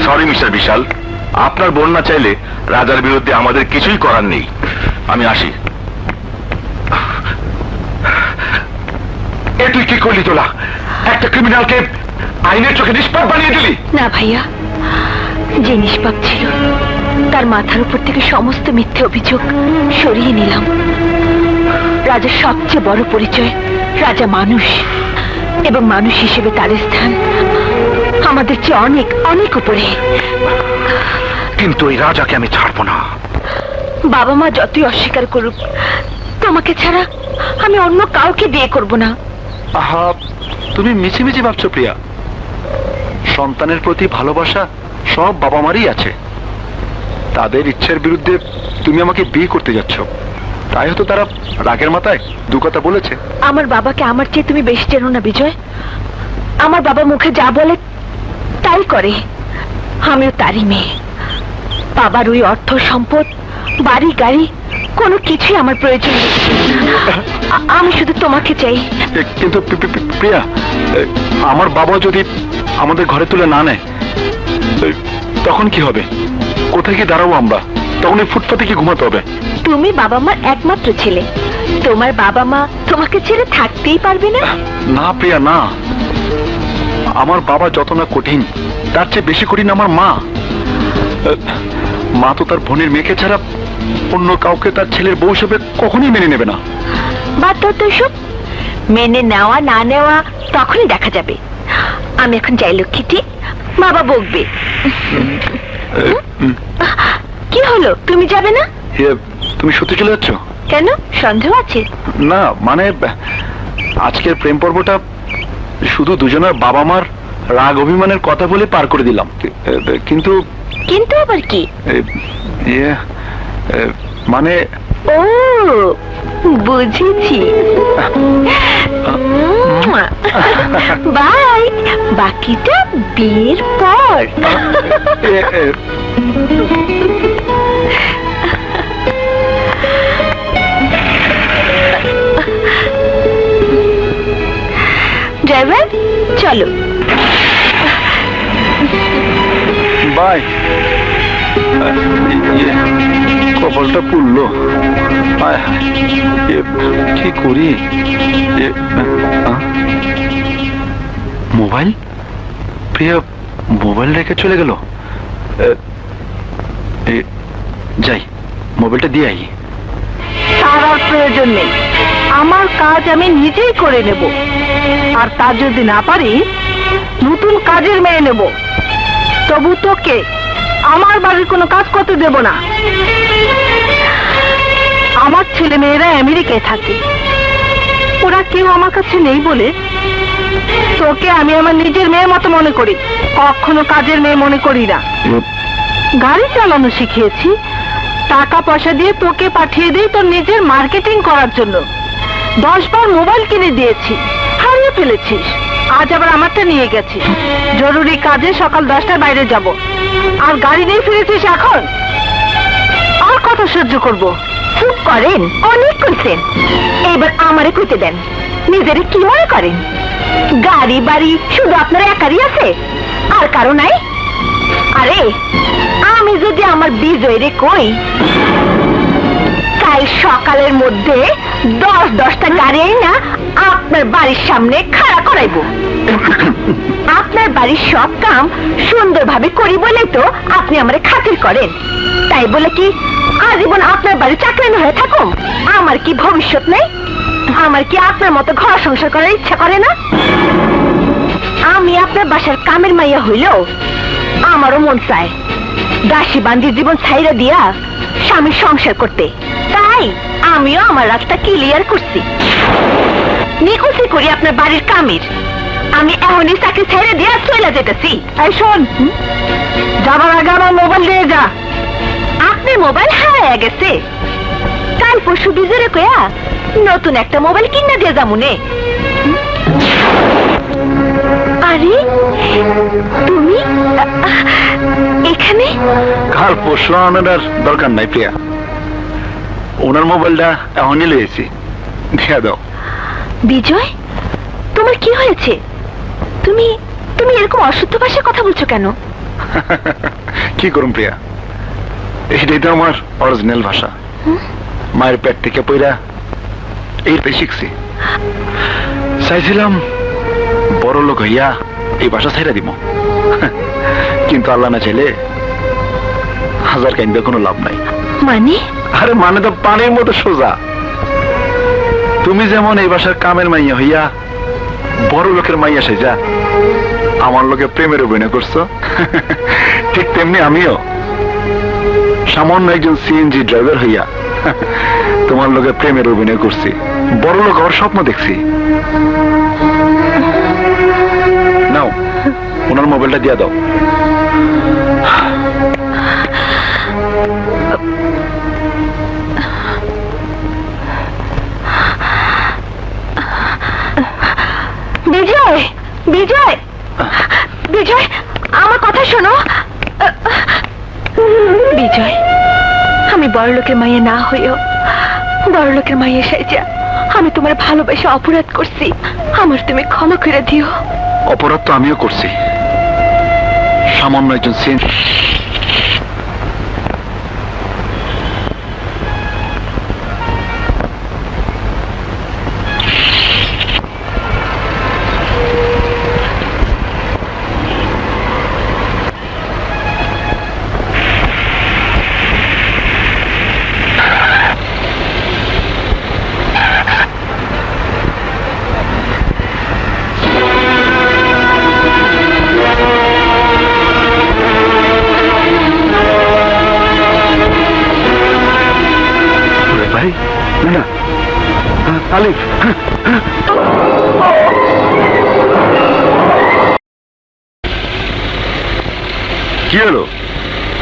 সরি মিস্টার বিশাল, আপনার বোন না চাইলে রাজার বিরুদ্ধে আমাদের কিছুই করার নেই। আমি আসি। এ তুই কি করলি তোলা? একটা ক্রিমিনালকে আইনের চোখে নিষ্পাপ বানিয়ে দিলি। না ভাইয়া, যে নিষ্পাপ ছিল তার মাথার উপর থেকে সমস্ত মিথ্যে অভিযোগ সরিয়ে নিলাম। রাজার সবচেয়ে বড় পরিচয়, রাজা মানুষ, এবং মানুষ হিসেবে তার স্থান আমাদের চেয়ে অনেক অনেক উপরে। কিন্তু ওই রাজাকে আমি ছাড়বো না। বাবা মা যতই অস্বীকার করুক, তোমাকে ছাড়া আমি অন্য কাউকে বিয়ে করব না। আহা, তুমি মিছিমিছি ভাবছো প্রিয়া। সন্তানের প্রতি ভালোবাসা সব বাবা মারই আছে। তাদের ইচ্ছার বিরুদ্ধে তুমি আমাকে বিয়ে করতে যাচ্ছ, তাই হয়তো তারা রাগের মাথায় দু কথা বলেছে। আমার বাবাকে আমার চেয়ে তুমি বেশি চেনো না বিজয়। আমার বাবা মুখে যা বলে তাই করে, আমিও তারই মেয়ে। বাবার ওই অর্থ সম্পদ, বাড়ি গাড়ি কোনো কিছুই আমার প্রয়োজন নেই। আমি শুধু তোমাকে চাই। কিন্তু প্রিয়া, আমার বাবা যদি আমাদের ঘরে তুলে না নেয় তখন কি হবে? কোথায় কি দাঁড়াবো আমরা? তখন এই ফুটপাতে কি ঘুমাতে হবে? তুমি বাবা মার একমাত্র ছেলে, তোমার বাবা মা তোমাকে ছেড়ে থাকতেই পারবে না। না প্রিয়া, না। আমার বাবা যত না কঠিন, তার চেয়ে বেশি কঠিন আমার মা। মা তো তার বোনের মেয়েকে ছাড়া অন্য কাউকে তার ছেলের বউ হিসেবে কখনোই মেনে নেবে না। বাদ দাও তো এসব। মেনে নেওয়া না নেওয়া তখনই দেখা যাবে। আমি এখন যাই লক্ষ্মীটি, বাবা বকবে। কি হলো, তুমি যাবে না? তুমি সত্যি চলে যাচ্ছ? কেন, সন্দেহ আছে? না মানে আজকের প্রেম পর্বটা শুধু দুজনের বাবা মার রাগ অভিমানের কথা বলে পার করে দিলাম, কিন্তু কিন্তু আবার কি? ইয়ে, মানে ও বুঝেছি। বাই, বাকিটা বিয়ের পর। ড্রাইভার চলো। বাই। কপালটা পুড়লো, কি করি? মোবাইল, প্রিয়া মোবাইল রেখে চলে গেল। যাই, মোবাইলটা দিয়ে আই। তার আর প্রয়োজন নেই, আমার কাজ আমি নিজেই করে নেব। আর তা যদি না পারি, নতুন কাজের মেয়ে নেব। তবু তোকে আমার বাড়ির কোনো কাজ করতে দেব না। আমার ছেলে মেয়েরা আমেরিকায় থাকে, ওরা কেউ আমার কাছে নেই বলে তোকে আমি আমার নিজের মেয়ের মতো মনে করি, কখনো কাজের মেয়ে মনে করি না। গাড়ি চালানো শিখিয়েছি, টাকা পয়সা দিয়ে তোকে পাঠিয়ে দিই তোর নিজের মার্কেটিং করার জন্য। 10 বার মোবাইল কিনে দিয়েছি, হারিয়ে ফেলেছিস। আজ আবার আমারটা নিয়ে গেছিস। জরুরি কাজে সকাল 10টায় বাইরে যাব, আর গাড়ি নিয়ে ফিরেছিস এখন। আর কত সহ্য করব? চুপ করেন, অনেক কইছেন। এবার আমারে কইতে দেন, নিজেরে কি মনে করেন? গাড়ি বাড়ি শুধু আপনার একারই আছে, আর কারো নাই? আরে আমি যদি আমার বিজয়রে কই কাল সকালের মধ্যে 10টা গাড়ি না আপনার বাড়ির সামনে খাড়া করাইব। আপনার বাড়ির সব কাম সুন্দরভাবে করি বলে তো আপনি আমারে খাতির করেন। তাই বলে কি আজীবন আপনার বাড়ি চাকরানি হয়ে থাকুম? আমার কি ভবিষ্যৎ নেই? আমার কি আপনার মতো ঘর সংসার করার ইচ্ছা করে না? আমি আপনার বাসার কামের মাইয়া হইলেও আমারও মন চায় দাসী বান্দির জীবন ছাইরা দিয়া স্বামীর সংসার করতে। তাই আমিও আমার রাস্তা ক্লিয়ার করছি, নিকুচি করি আপনার বাড়ির কামের। আমি এখনই চাকরি ছেড়ে দিয়া চলে যেতেছি। এই শোন, যাবার আগে আমার মোবাইল দিয়ে যা। আপনার মোবাইল হারাইয়া গেছে, কাল পরশু বিজরে কয়া নতুন একটা মোবাইল কিনা দিয়ে যামুনে। আরে তুমি এখানে? কাল পরশু আনার দরকার নাই প্রিয়া, ওনার মোবাইলটা এখনই লয়েছি, দিয়ে দাও। বিজয়, তোমার কি হয়েছে? তুমি তুমি এরকম অশুদ্ধ ভাষায় কথা বলছো কেন? কি করুন প্রিয়া, এইটাই তো আমার অরিজিনাল ভাষা। মায়ের পেট থেকে পইরা এইটাই শিখছি। চাইছিলাম বড় লোক হইয়া এই ভাষা ছাইরা দিব, কিন্তু আল্লাহ না চাইলে হাজার কাইন্দা কোনো লাভ নাই। মানে? আরে মানে তো পানির মতো সোজা। তুমি যেমন এই ভাষার কামের মাইয়া হইয়া বড় লোকের মাইয়া সেজা আমার লোকে প্রেমের অভিনয় করছো, ঠিক তেমনি আমিও সামান্য একজন সিএনজি ড্রাইভার হইয়া তোমার লোকে প্রেমের অভিনয় করছি, বড় লোক হওয়ার স্বপ্ন দেখছি। নাও, ওনার মোবাইলটা দিয়া দাও। বিজয়, বিজয়, বিজয়, আমার কথা শোনো। বিজয়, আমি বড় লোকের মাইয়া না হইও বড় লোকের মাইয়া সাইজা আমি তোমার ভালোবাসা অপরাধ করছি, আমার তুমি ক্ষমা করে দিও। অপরাধ তো আমিও করছি, সামান্য একজন সিএনজি। আলিফ, কি হলো?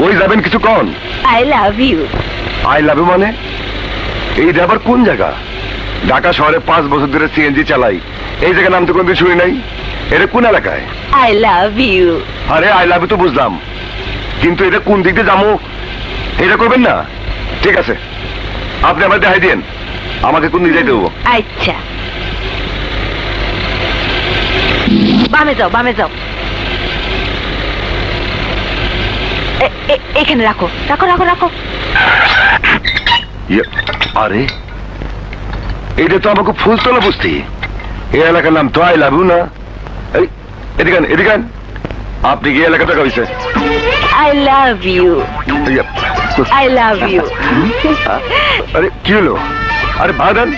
ওই যাবেন কিছু কন? I love you. I love you মানে? এই আবার কোন জায়গা? ঢাকা শহরে 5 বছর ধরে সিএনজি চালাই, এই জায়গার নাম তো কোনদিন শুনি নাই। এটা কোন এলাকায়? I love you. আরে আই লাভ ইউ তো বুঝলাম, কিন্তু এটা কোন দিক দিয়ে যাবো এটা করবেন না? ঠিক আছে, আপনি আমার দেখাই দিন, আমাকে কোন দিকে যাইতে দেবো। আচ্ছা, বামে যাও, বামে যাও। এখানে রাখো, রাখো, রাখো, রাখো। আরে এইটা তো আমাকে ফুলতলা বুঝতি, এই এলাকার নাম তো আই লাভ ইউ না। এই এদিকে এদিকে, আপনি কি এলাকাটা কইছে? I love you, I love you. আরে কি হলো? আরে ভাগান,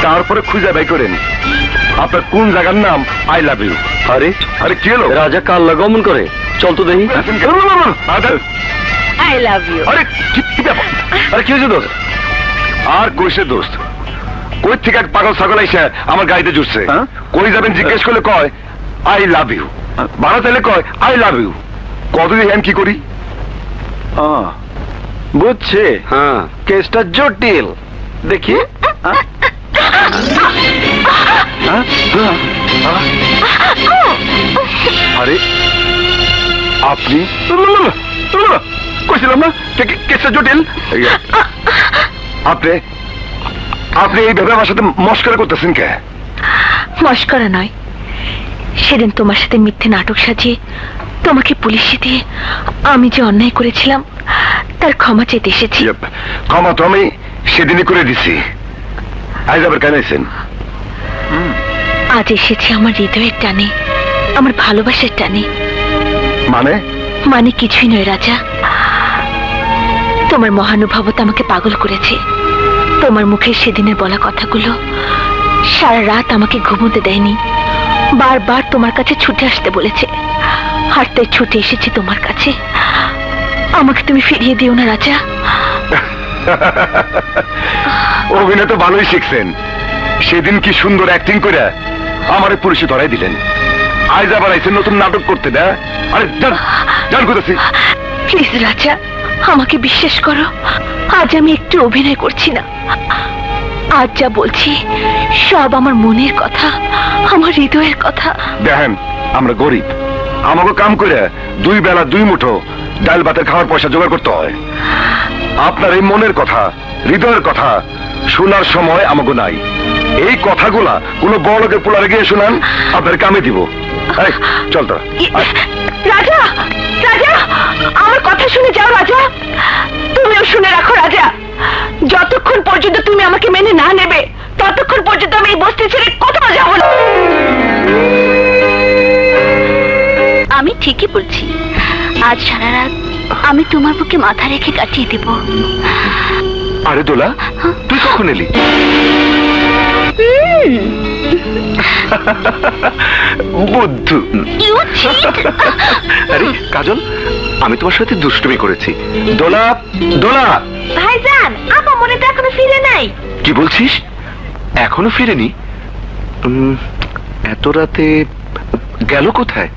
তারপরে খুঁজে বাই করেন আপনার কোন জায়গার নাম আই লাভ ইউ। আরে আরে কি হলো? রাজা কাল্লা গমন করে, চল তো দেখি। I love you. আরে কি ব্যাপার? আরে কি হয়েছে দোস্ত? আর কইছে দোস্ত, কই থেকে এক পাগল ছাগল আইসা আমার গাড়িতে জুটছে। কই যাবেন জিজ্ঞেস করলে কয় আই লাভ ইউ, ভাড়া চাইলে কয় আই লাভ ইউ। কতদিন আমি কি করি? বুঝছে? হ্যাঁ, কেসটা জটিল। দেখি। আরে আপনি কইছিলাম না কেসটা জটিল। আপনি আপনি এইভাবে আমার সাথে মস্করা করতেছেন কে? মস্করা নয়, সেদিন তোমার সাথে মিথ্যে নাটক সাজিয়ে তোমাকে পুলিশে দিয়ে আমি যে অন্যায় করেছিলাম তার ক্ষমা চেতে এসেছি। ক্ষমা তো আমি সেদিনই করে দিছি, আজ আবার কেন এসেছেন? আজ এসেছি আমার হৃদয়ের টানে, আমার ভালোবাসার টানে। মানে? মানে কিছুই নয় রাজা, তোমার মহানুভবতা আমাকে পাগল করেছে। তোমার মুখে সেদিনের বলা কথাগুলো সারা রাত আমাকে ঘুমোতে দেয়নি, বারবার তোমার কাছে ছুটে আসতে বলেছে। আর তাই ছুটে এসেছি তোমার কাছে। আমাকে তুমি ফিরিয়ে দিও না রাজা। অভিনয় তো ভালোই শিখছেন, সেদিন কি সুন্দর অ্যাক্টিং করে আমারে পুলিশে ধরাই দিলেন, আজ আবার আইছেন নতুন নাটক করতে। না আরে জান করতেছি। প্লিজ রাজা, আমাকে বিশ্বাস করো, আজ আমি একটু অভিনয় করছি না। আজ যা বলছি সব আমার মনের কথা, আমার হৃদয়ের কথা। দেখেন আমরা গরিব, আমাকে কাম করে 2 বেলা 2 মুঠো ডাল ভাতের খাওয়ার পয়সা জোগাড় করতে হয়। আপনার এই মনের কথা, হৃদয়ের কথা শোনার সময় আমাকে নাই। এই কথাগুলা কোন বড় লোকের পোলারে গিয়ে শোনান, আপনার কামে দিব। এই, চল তো। রাজা, রাজা, আমার কথা শুনে যাও রাজা। তুমিও শুনে রাখো রাজা, যতক্ষণ পর্যন্ত তুমি আমাকে মেনে না নেবে ততক্ষণ পর্যন্ত আমি এই বস্তি ছেড়ে কোথাও যাব না। আমি ঠিকই বলছি, আজ সারা রাত আমি তোমার বুকে মাথা রেখে কাটিয়ে দেব। আরে দোলা, তুই কখন এলি? বুদ্ধু। আরে কাজল, আমি তোমার সাথে দুষ্টুমি করেছি। দোলা, দোলা। ভাইজান, আপা মনে তো এখনো ফিরে নাই। কি বলছিস? এখনো ফিরেনি? এত রাতে গেল কোথায়?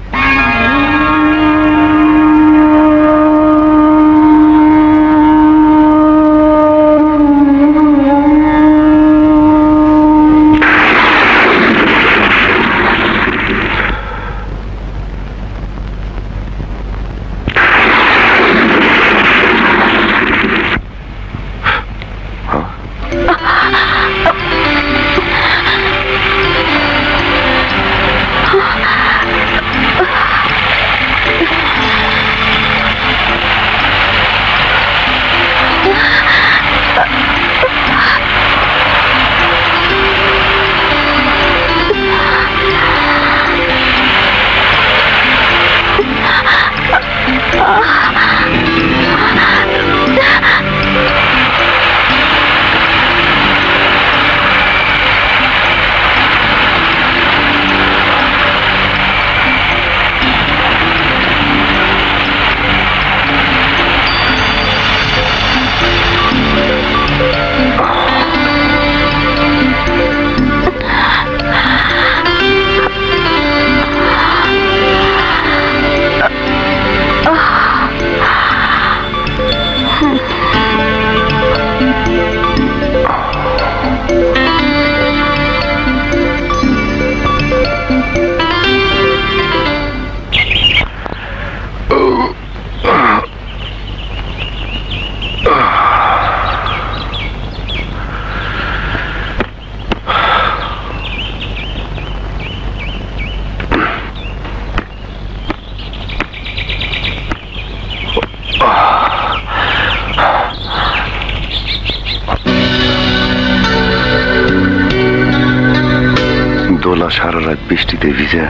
দোলা সারা রাত বৃষ্টিতে ভিজে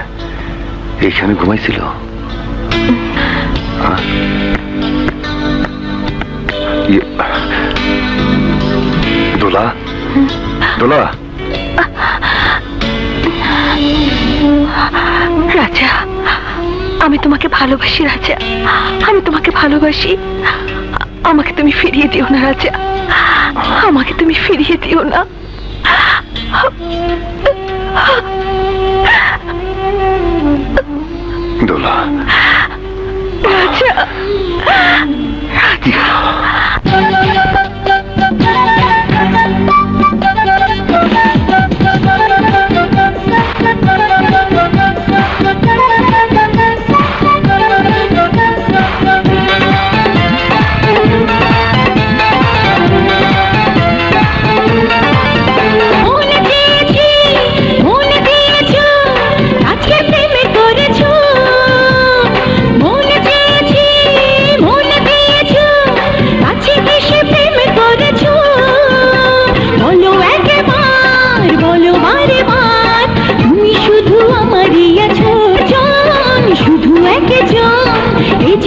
এইখানে ঘুমাইছিল? হ্যাঁ? দোলা, দোলা, রাজা, আমি তোমাকে ভালোবাসি রাজা, আমি তোমাকে ভালোবাসি। আমাকে তুমি ফিরিয়ে দিও না রাজা, আমাকে তুমি ফিরিয়ে দিও না। দোলা, রাজা,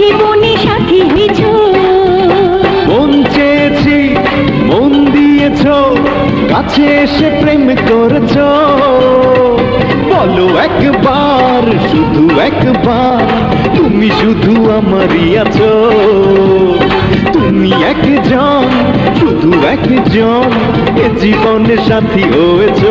জীবনে সাথী হয়েছ। মন চেয়েছি, মন দিয়েছ, কাছে এসে প্রেম করেছ। বলো একবার, শুধু একবার, তুমি শুধু আমারই আছো। তুমি একজন, শুধু একজন, এ জীবনে সাথী হয়েছ।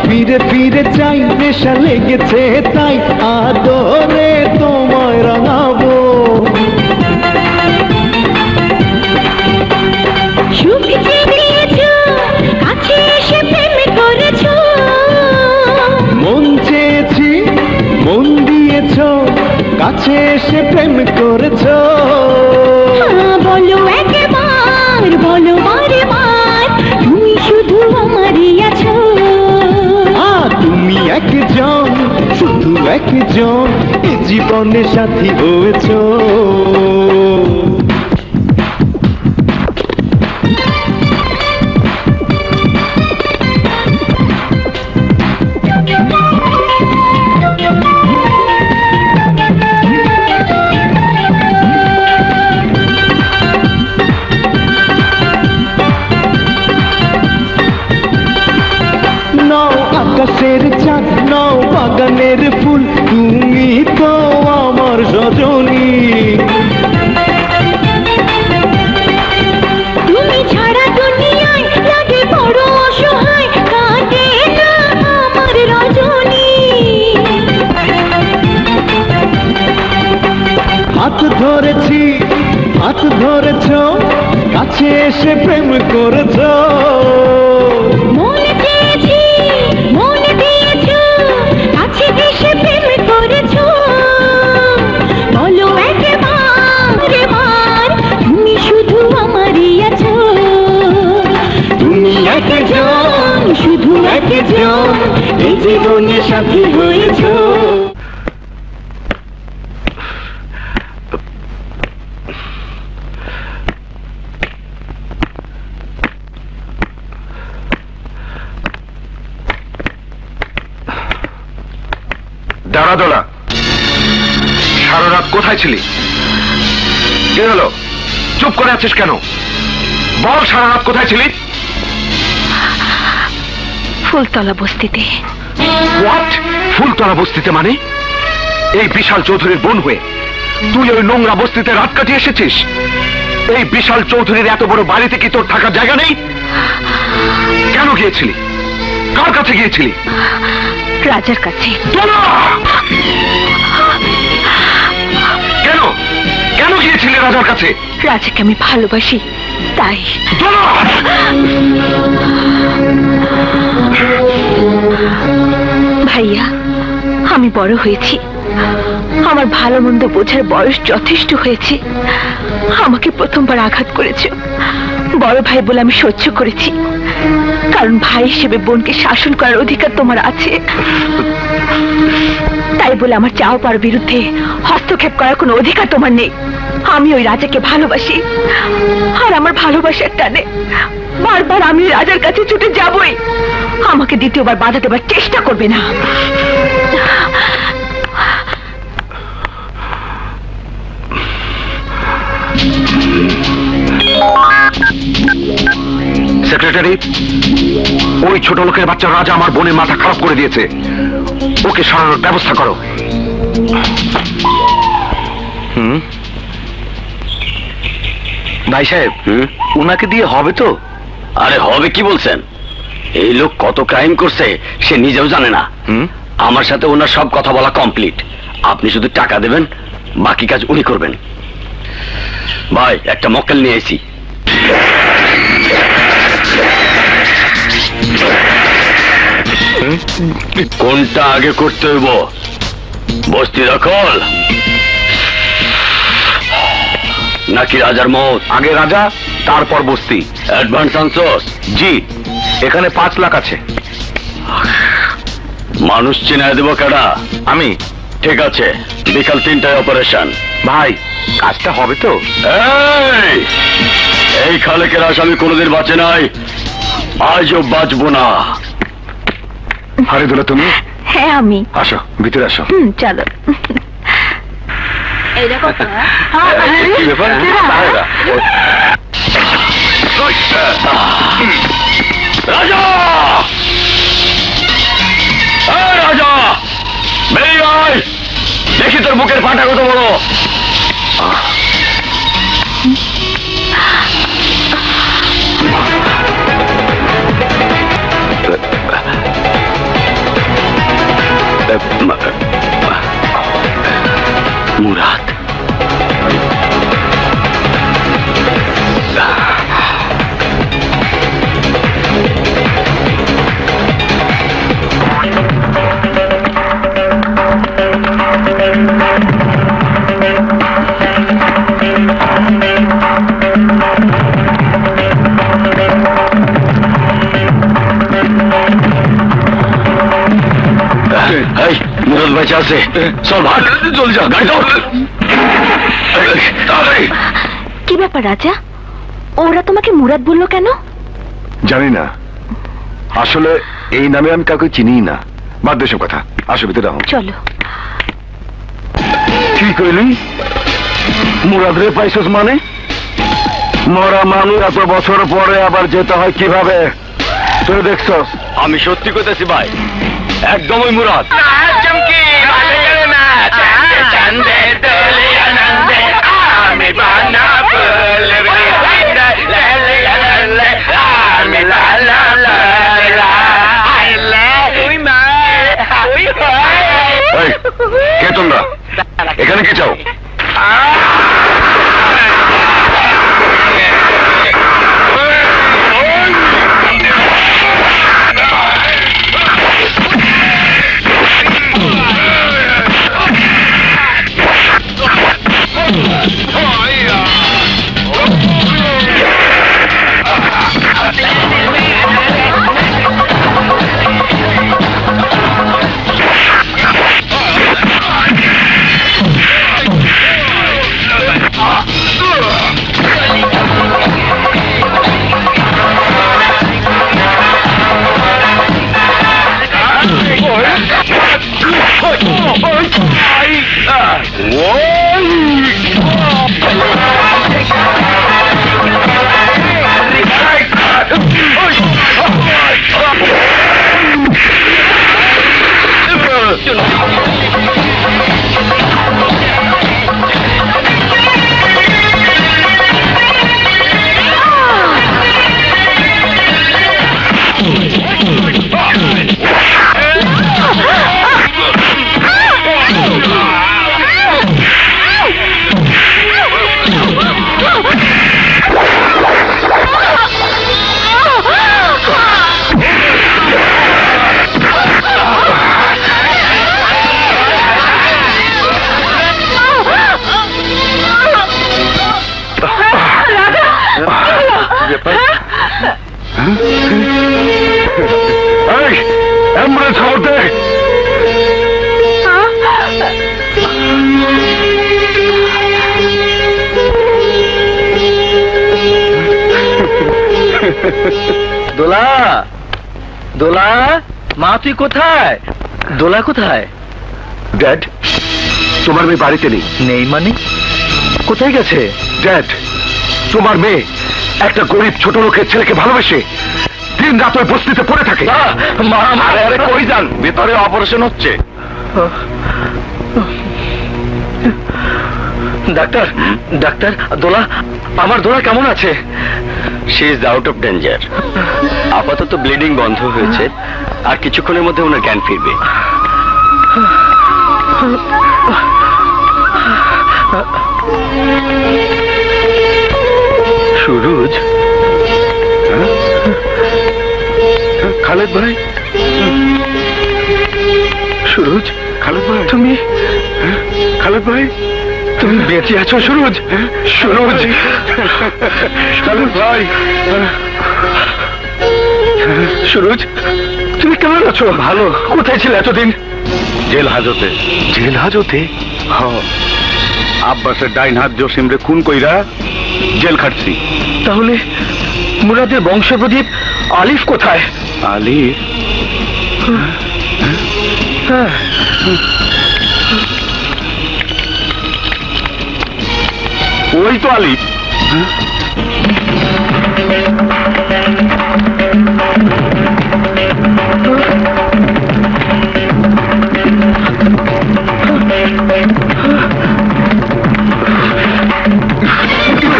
ফিরে ফিরে চাই, নেশা লেগেছে তাই আদরে তোমায় রাঙাবো। সুখ যে দিয়েছো, কাছে এসে প্রেম করেছো। মন চেয়েছি, মন দিয়েছ, কাছে এসে প্রেম করেছ। বলো একবার, বলো বারে বার, তুমি শুধু আমারই আছো। তুমি একজন, শুধু একজন, এ জীবনে সাথী হয়েছ। আকাশের চাঁদ, নাও বাগানের ফুল, তুমি তো আমার সজনী। তুমি ছাড়া দুনিয়ায় লাগে বড় অসহায়, কাটে না আমার রজনী। হাত ধরেছি, হাত ধরেছ, কাছে এসে প্রেম করেছ। মন চেয়েছি, মন দিয়েছো, কাছে এসে প্রেম করেছো। বলো একবার, তুমি শুধু আমারই আছো। তুমি একজন, শুধু একজন, এই জীবনে সাথী হয়েছ। দাঁড়া দোলা, সারা রাত কোথায় ছিলি? কি হলো, চুপ করে আছিস কেন? বল, সারা রাত কোথায় ছিলি? ফুলতলা বস্তিতে। হোয়াট? ফুলতলা বস্তিতে মানে? এই বিশাল চৌধুরীর বোন হয়ে তুই ওই নোংরা বস্তিতে রাত কাটিয়ে এসেছিস? এই বিশাল চৌধুরীর এত বড় বাড়িতে কি তোর থাকার জায়গা নেই? কেন গিয়েছিলি? কার কাছে গিয়েছিলি? রাজার কাছে। তোরা! কেন কেন গিয়েছিলি রাজার কাছে? রাজাকে আমি ভালোবাসি তাই। তোরা! ভাইয়া, আমি বড় হয়েছি, আমার ভালো মন্দ বোঝার বয়স যথেষ্ট হয়েছে। আমাকে প্রথমবার আঘাত করেছো, বড় ভাই বলে আমি সহ্য করেছি, কারণ ভাই হিসেবে বোনকে শাসন করার অধিকার তোমার আছে। তাই বলে আমার চাও পাওয়ার বিরুদ্ধে হস্তক্ষেপ করার কোনো অধিকার তোমার নেই। আমি ওই রাজাকে ভালোবাসি, আর আমার ভালোবাসার টানে বারবার আমি ওই রাজার কাছে ছুটে যাবই। আমাকে দ্বিতীয়বার বাধা দেবার চেষ্টা করবে না। সেক্রেটারি, ওই ছোট লোকের বাচ্চা রাজা আমার বোনের মাথা খারাপ করে দিয়েছে, ওকে সরানোর ব্যবস্থা করো। ভাই সাহেব, উনাকে দিয়ে হবে তো? আরে হবে কি বলছেন? এই লোক কত ক্রাইম করছে সে নিজেও জানে না। আমার সাথে ওনার সব কথা বলা কমপ্লিট। আপনি শুধু টাকা দেবেন, বাকি কাজ উনি করবেন। ভাই, একটা মক্কেল নিয়ে এসি। কোনটা আগে করতে হইব? বস্তি দখল নাকি রাজার মত? আগে রাজা, তারপর বস্তি। অ্যাডভান্স আনছোস? জি, এখানে 5 লাখ আছে। মানুষ চিনায় দেবো কেডা? আমি। ঠিক আছে, বিকাল 3টায় অপারেশন। ভাই, কাজটা হবে তো? এই খালেকের আসামি কোনোদিন বাঁচে নাই, আজও বাঁচবো না। হারিদুল্লাহ, তুমি? হ্যাঁ আমি। আসো, ভিতরে আসো। চলো। কি ব্যাপার? রাজা! রাজা, বেরিয়ে আয়, দেখি তোর বুকের ফাটা কত বড়। মুরাদ, এই মুরাদ বেঁচে আছে, চল ভাগ, চলে যা, গাড়ি ধর। কি ব্যাপার রাজা, ওরা তোমাকে মুরাদ বললো কেন? জানি না, আসলে এই নামে আমি কাউকে চিনি না। বাদ দেশম কথা, আসো ভিতরে। চলো। কি কইলি? মুরাদ রে পাইছস মানে? মরা মানুষ এত বছর পরে আবার যেতে হয় কিভাবে? তুই দেখছস? আমি সত্যি কইতেছি ভাই, একদমই মুরাদ। এই, কে তোমরা? এখানে কি চাও? দোলা, দোলা, মা তুই কোথায়? দোলা কোথায়? ড্যাড, তোমার মেয়ে বাড়িতে নেই। নেই মানে? কোথায় গেছে? ড্যাড, তোমার মেয়ে একটা গরিব ছোট লোকের ছেলেকে ভালোবেসে দিন রাত ওই বস্তিতে পড়ে থাকে। মা, আরে আরে কই যান, ভেতরে অপারেশন হচ্ছে। ডাক্তার, ডাক্তার, দোলা, আমার দোলা কেমন আছে? She is out of danger. আপাতত ব্লিডিং বন্ধ হয়েছে, আর কিছুক্ষণের মধ্যে ওনার জ্ঞান ফিরবে। সুরজ, খালেদ ভাই, সুরজ, খালেদ ভাই, তুমি খালেদ ভাই, তুমি বেঁচে আছো সুরজ? সুরজ, খালেদ ভাই, সুরজ, তুমি কেমন আছো? ভালো। কোথায় ছিলে এতদিন? জেল হাজতে। জেল হাজতে? আব্বাসের ডাইন হাত জসিমরে খুন কইরা জেল খাটছি। তাহলে মুরাদের বংশপ্রদীপ আলিফ কোথায়? আলী, ওই তো আলী।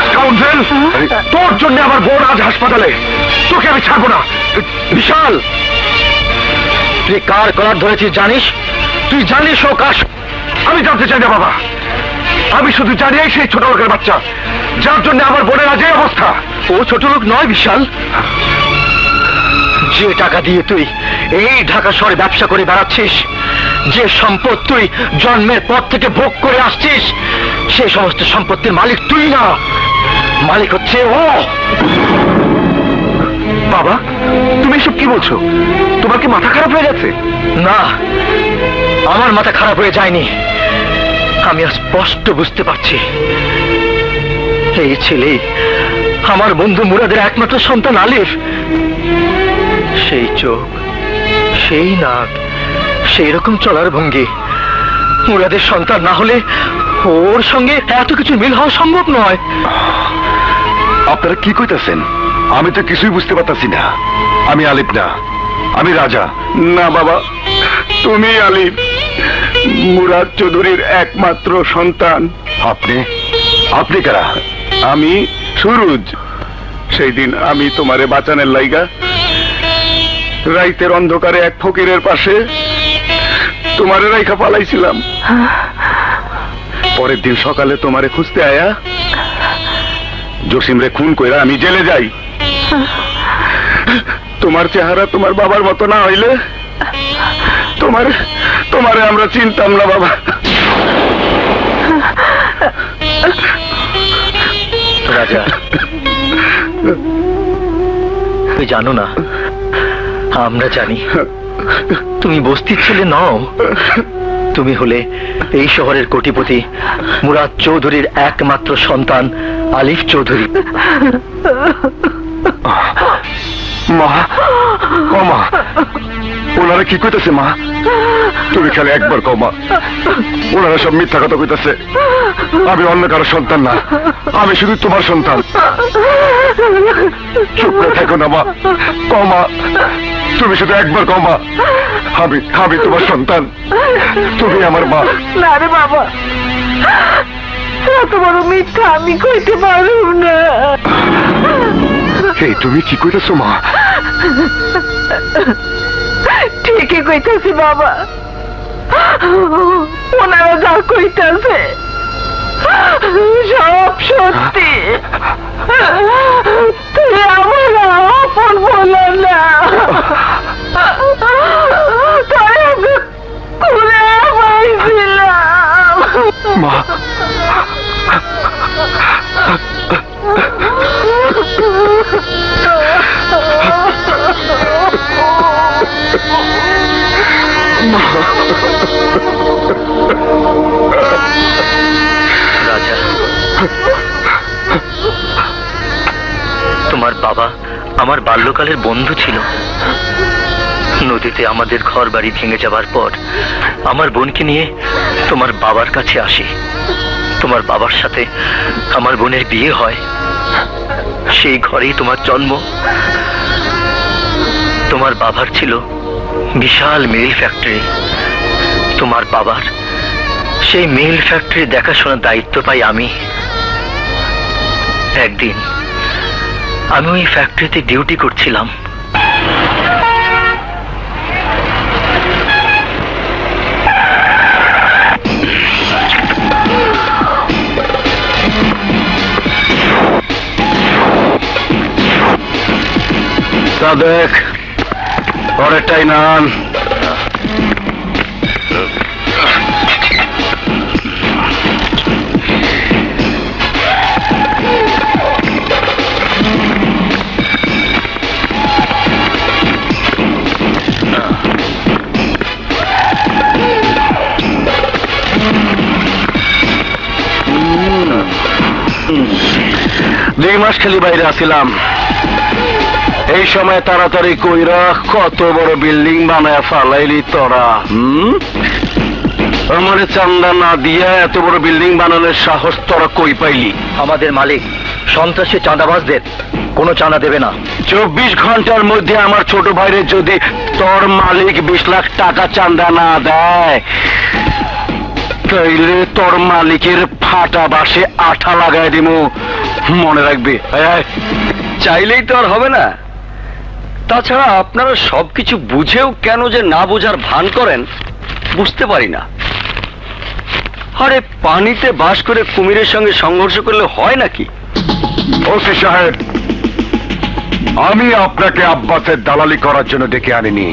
স্কাউন্ডেল, তোর জন্য আমার বোন আজ হাসপাতালে। তোকে আমি ছাড়বো না। বিশাল, তুই কার কলার ধরেছিস জানিস? তুই জানিস ও কার? আমি জানতে চাই না বাবা, আমি শুধু জানি এই সেই ছোট লোকের বাচ্চা যার জন্য আমার বোনের আজ এই অবস্থা। ও ছোট লোক নয় বিশাল। যে টাকা দিয়ে তুই এই ঢাকা শহরে ব্যবসা করে বেড়াচ্ছিস, যে সম্পদ তুই জন্মের পর থেকে ভোগ করে আসছিস, সে সমস্ত সম্পত্তির মালিক তুই না, মালিক হচ্ছে ও। বাবা, তুমি এসব কি বলছো? তোমার কি মাথা খারাপ হয়ে গেছে? না, আমার মাথা খারাপ হয়ে যায়নি। আমি আজ স্পষ্ট বুঝতে পারছি, এই ছেলে আমার বন্ধু মুরাদের একমাত্র সন্তান আলিফ। সেই চোখ, সেই নাক, সেই রকম চলার ভঙ্গি মুরাদের সন্তান না হলে ওর সঙ্গে এত কিছু মিল হওয়া সম্ভব নয়। আপনারা কি কইতাছেন? আমি তো কিছুই বুঝতে পারতাছি না। আমি আলিফ না, আমি রাজা। না বাবা, তুমি আলিফ, মুরাদ চৌধুরীর একমাত্র সন্তান। আপনি, আপনি কারা? আমি সুরজ। সেই দিন আমি তোমারে বাঁচানের লাইগা রাইতের অন্ধকারে এক ফকিরের পাশে তোমারে রাইখা পালাইছিলাম। পরের দিন সকালে তোমারে খুঁজতে আয়া জসিমরে খুন কইরা আমি জেলে যাই। তোমার চেহারা তোমার বাবার মতো না হইলে তোমারে আমরা চিনতাম না বাবা। রাজা, তুই জানো না, আমরা জানি তুমি বস্তির ছেলে নও। তুমি হলে এই শহরের কোটিপতি মুরাদ চৌধুরীর একমাত্র সন্তান আলিফ চৌধুরী। মা, ও মা, ওনারা কি কইতাছে মা? তুমি খালি একবার কও মা, ওনারা সব মিথ্যা কথা কইতাছে। আমি অন্য কারো সন্তান না, আমি শুধু তোমার সন্তান। চুপ করে থাকো না মা, কও মা, তুমি শুধু একবার কও মা, আমি তোমার সন্তান, তুমি আমার মা। না রে বাবা, এত বড় মিথ্যা আমি কইতে পারব না। এই তুমি কি কইতেছো মা? ঠিকই কইতাছি বাবা, ওনারা যা কইতাছে সব সত্যি। তুই আমার আপন বলো না, তাই আমি করে পাইছিলাম। মা, রাজা, তোমার বাবা আমার বাল্যকালের বন্ধু ছিল। নদীতে আমাদের ঘর বাড়ি ভেঙে যাবার পর আমার বোনকে নিয়ে তোমার বাবার কাছে আসি। তোমার বাবার সাথে আমার বোনের বিয়ে হয়। সেই ঘরেই তোমার জন্ম। তোমার বাবার ছিল বিশাল মিল ফ্যাক্টরি। তোমার বাবার সেই মিল ফ্যাক্টরি দেখাশোনার দায়িত্ব পাই আমি। একদিন আমি ওই ফ্যাক্টরিতে ডিউটি করছিলাম। সাদেক, পরেরটাই নান। দুই মাস খালি বাইরে আসিলাম। এই সময় তাড়াতাড়ি কইরা কত বড় বিল্ডিং বানায় ফালাইলি তোরা। আমারে চান্দা না দিয়া এত বড় বিল্ডিং বানানোর সাহস তোরা কই পাইলি? আমাদের মালিক সন্ত্রাসী চাঁদাবাজদের কোনো চাঁদা দেবে না। 24 ঘন্টার মধ্যে আমার ছোট ভাইরে যদি তোর মালিক 20 লাখ টাকা চান্দা না দেয়, তাইলে তোর মালিকের ফাটা বাসে আঠা লাগাই দিমু। মনে রাখবি। চাইলেই তো আর হবে না। তাছাড়া আপনারা সবকিছু বুঝেও কেন যে না বোঝার ভান করেন বুঝতে পারি না। আরে পানিতে বাস করে কুমিরের সঙ্গে সংঘর্ষ করলে হয় নাকি? ওসি সাহেব, আমি আপনাকে আব্বাসের দালালি করার জন্য ডেকে আনিনি।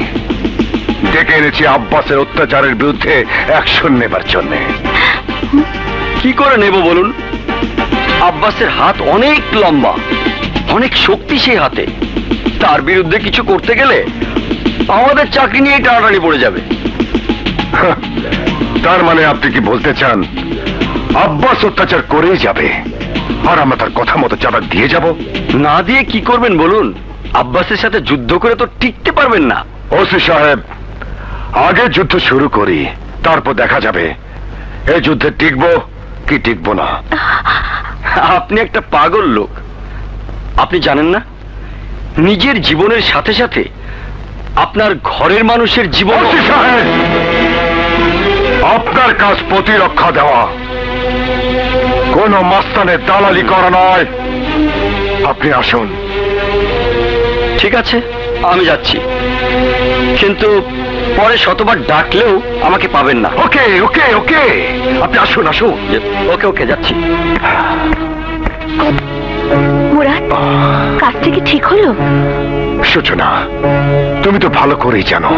ডেকে এনেছি আব্বাসের অত্যাচারের বিরুদ্ধে অ্যাকশন নেবার জন্য। কি করে নেব বলুন? আব্বাসের হাত অনেক লম্বা, অনেক শক্তি সেই হাতে। তার বিরুদ্ধে কিছু করতে গেলে আমাদের চাকরি নিয়ে টানাটানি পড়ে যাবে। তার মানে আপনি কি বলতে চান আব্বাস অত্যাচার করেই যাবে আর আমরা তার কথা মতো চাঁদা দিয়ে যাব? না দিয়ে কি করবেন বলুন? আব্বাসের সাথে যুদ্ধ করে তো টিকতে পারবেন না। ওসি সাহেব, আগে যুদ্ধ শুরু করি, তারপর দেখা যাবে এই যুদ্ধে টিকবো কি টিকবো না। আপনি একটা পাগল লোক। আপনি জানেন না নিজের জীবনের সাথে সাথে আপনার ঘরের মানুষের জীবন। ওসি সাহেব, আপনার কাজ প্রতিরক্ষা দেওয়া, কোন মাস্তানের দালালি করা নয়। আপনি আসুন। ঠিক আছে, আমি যাচ্ছি, কিন্তু পরে শতবার ডাকলেও আমাকে পাবেন না। ওকে ওকে ওকে, আপনি আসুন আসুন। ওকে ওকে, যাচ্ছি। মুরাদ, কাজটা কি ঠিক হলো? সূচনা, তুমি তো ভালো করেই জানো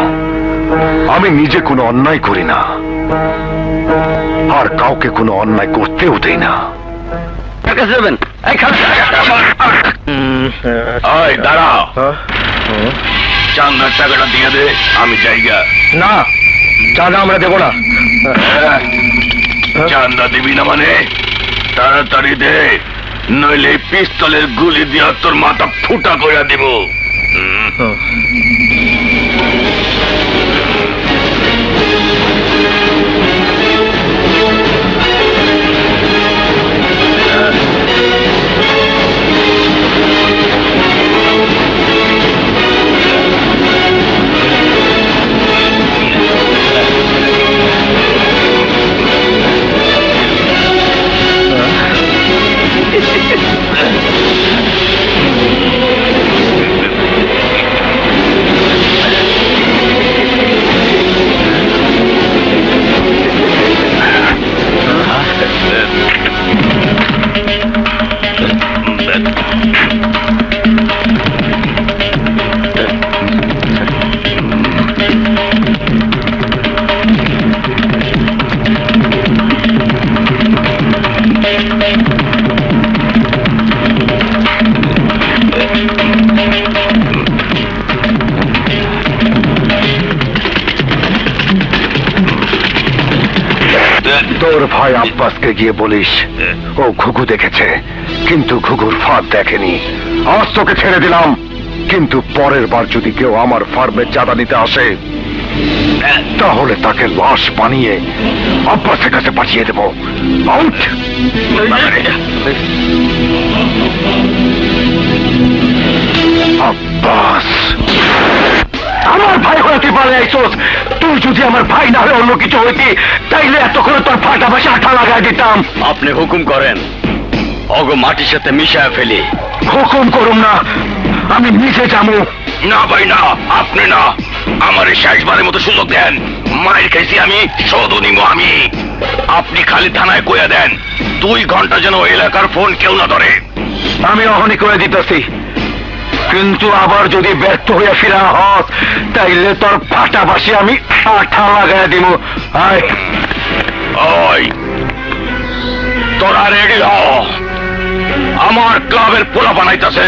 আমি নিজে কোনো অন্যায় করি না, আর কাউকে কোনো অন্যায় করতেও দেই না। কার কাছে যাবেন? এই দাঁড়াও, চান্দার টাকাটা দিয়ে দে, আমি জায়গা। না, চাঁদা আমরা দেব না। চান্দা দিবি না মানে? তাড়াতাড়ি দে, নইলে পিস্তলের গুলি দিয়ে তোর মাথা ফুটা করে দিব। তোর ভাই আব্বাসকে গিয়ে বলিস ও ঘুঘু দেখেছে, কিন্তু ঘুঘুর ফাঁদ দেখেনি। আজ তোকে ছেড়ে দিলাম, কিন্তু পরের বার যদি কেউ আমার ফার্মে চাঁদা নিতে আসে তাহলে তাকে লাশ বানিয়ে আব্বাসের কাছে পাঠিয়ে দেবো। আউট। আব্বাস, আমার ভাই হয়ে তুই পালে আইসোস। তুই যদি আমার ভাই না হয়ে অন্য কিছু হইতি তাইলে এতক্ষণ তোর ফাটা পাশে আঠা লাগাই দিতাম। আপনি হুকুম করেন, অগ মাটির সাথে মিশায় ফেলি। হুকুম করুম না, আমি নিজে যাবো। না ভাই না, আপনি না, আমার শেষবারের মতো সুযোগ দেন। মায়ের খাইছি আমি, শোধ নিব আমি। আপনি খালি থানায় কইয়া দেন 2 ঘন্টা যেন এলাকার ফোন কেউ না ধরে। আমি অহনি করে দিতেছি, কিন্তু আবার যদি ব্যর্থ হইয়া ফিরা হস তাইলে তোর ফাটা পাশে আমি আঠা লাগাই দিব। আয় ওই তোরা রেডি হ, আমার ক্লাবের পোলা বানাইতেছে।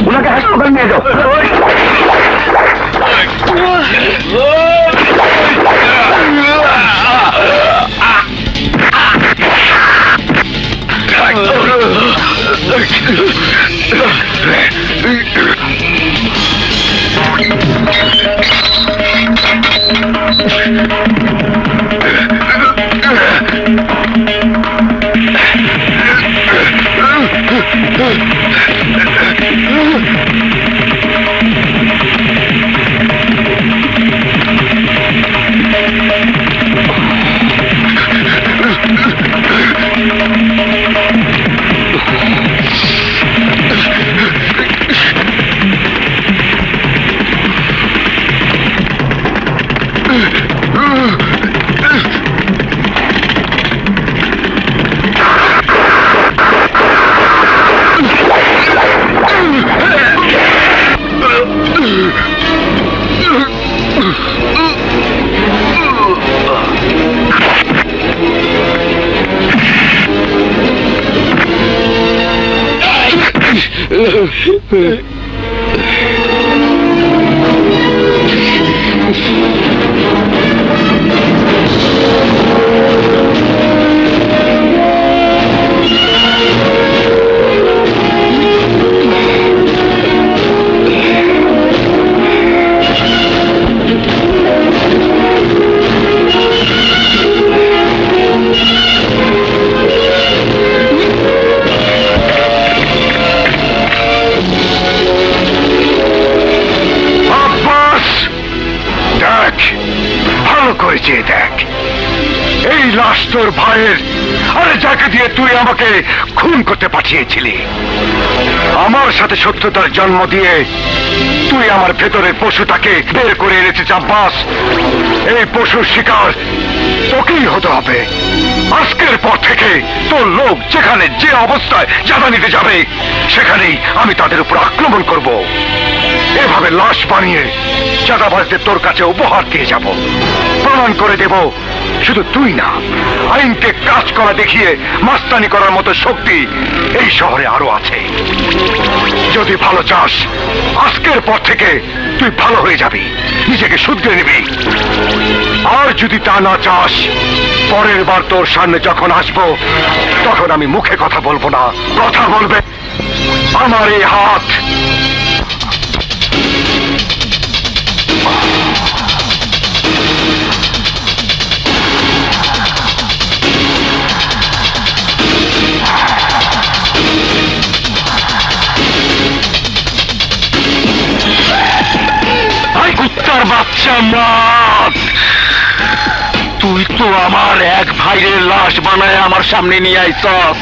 ওনাকে হাসপাতাল নিয়ে যাও। দেখ, এই লাশ তোর ভাইয়ের, আরে যাকে দিয়ে তুই আমাকে খুন করতে পাঠিয়েছিলি। আমার সাথে শত্রুতার জন্ম দিয়ে তুই আমার ভেতরের পশুটাকে বের করে এনেছিস আব্বাস। এই পশুর শিকার তোকেই হতে হবে। আজকের পর থেকে তোর লোক যেখানে যে অবস্থায় চাঁদা নিতে যাবে সেখানেই আমি তাদের উপর আক্রমণ করব। এভাবে লাশ বানিয়ে চাঁদাবাজদের তোর কাছে উপহার দিয়ে যাব। প্রমাণ করে দেব শুধু তুই না, আইনকে কাজ করা দেখিয়ে মাস্তানি করার মতো শক্তি এই শহরে আরো আছে। যদি ভালো চাস, আজকের পর থেকে তুই ভালো হয়ে যাবি, নিজেকে শুধরে নিবি। আর যদি তা না চাস, পরের বার তোর সামনে যখন আসবো তখন আমি মুখে কথা বলবো না, কথা বলবে আমার এই হাত। কুত্তার বাচ্চা মাত, তুই তো আমার এক ভাইয়ের লাশ বানায় আমার সামনে নিয়ে আইছস।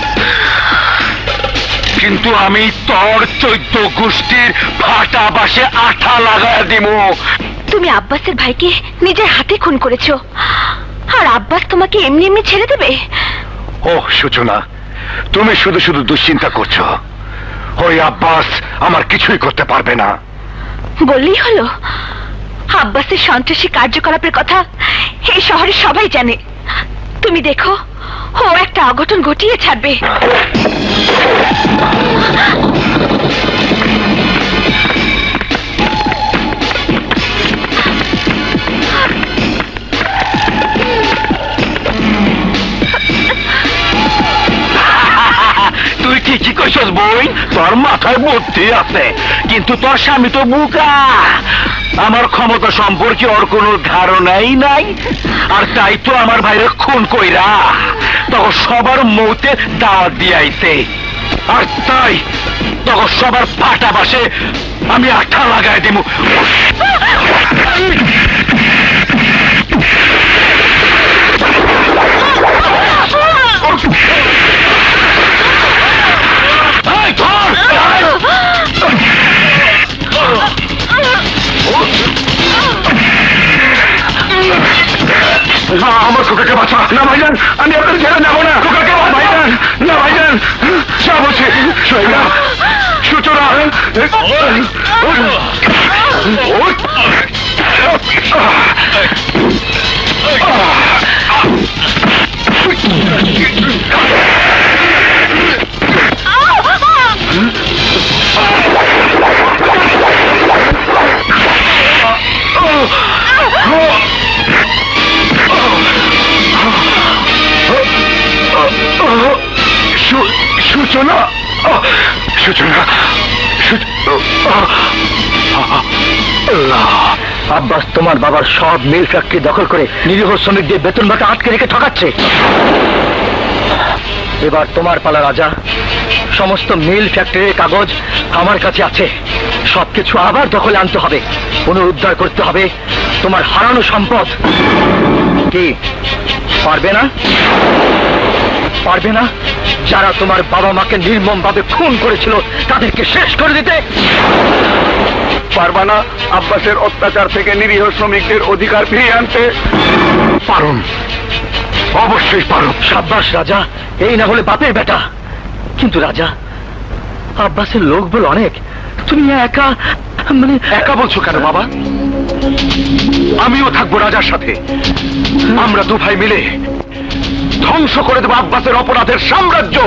কিন্তু আমি তোর 14 গোষ্ঠীর ফাটা বাসে আঠা লাগায় দিব। তুমি আব্বাসের ভাইকে নিজের হাতে খুন করেছো, আর আব্বাস তোমাকে এমনি এমনি ছেড়ে দেবে? ও সূচনা, তুমি শুধু শুধু দুশ্চিন্তা করছো। ওই আব্বাস আমার কিছুই করতে পারবে না। বললেই হলো, আব্বাসের সন্ত্রাসী কার্যকলাপের কথা এই শহরে সবাই জানে। তুমি দেখো, ও একটা অঘটন ঘটিয়ে ছাড়বে। তুই ঠিকই কইছস বই, তোর মাথায় বুদ্ধি আছে, কিন্তু তোর স্বামী তো বোকা। আমার ক্ষমতা সম্পর্কে ওর কোনো ধারণাই নাই, আর তাই তো আমার ভাইরে খুন কইরা তখন সবার মৌতে দাওয়াত দিয়াইছে। আর তাই তখন সবার ফাটা বাসে আমি আঠা লাগাই দিব। এই, ধর! আমার খোকাকে বাঁচা না ভাইজান, আমি আপনার ছেড়ে যাবো না। খোকাকে ভাইজান, না ভাইজান, যা বলছি শৈলা, সূচনা, সূচনা, সূচনা, আব্বাস তোমার বাবার সব মিল ফ্যাক্টরি দখল করে নিরীহ শ্রমিকদের বেতন ভাতা আটকে রেখে ঠকাচ্ছে। এবার তোমার পালা রাজা। সমস্ত মিল ফ্যাক্টরির কাগজ আমার কাছে আছে। সবকিছু আবার দখলে আনতে হবে, পুনরুদ্ধার করতে হবে তোমার হারানো সম্পদ। কি পারবে না? পারবে না? যারা তোমার বাবা মাকে নির্মম ভাবে খুন করেছিল তাদেরকে শেষ করে দিতে পারবা না? আব্বাসের অত্যাচার থেকে নিরীহ শ্রমিকদের অধিকার ফিরিয়ে আনতে পারুন, অবশ্যই পারুন। সাব্বাস রাজা, এই না হলে বাপের বেটা। কিন্তু রাজা, আব্বাসের লোক বল অনেক, তুমি একা, মানে একা বলছো কেন বাবা? আমিও থাকবো রাজার সাথে। আমরা দু ভাই মিলে ধ্বংস করে দেবো আব্বাসের অপরাধের সাম্রাজ্য।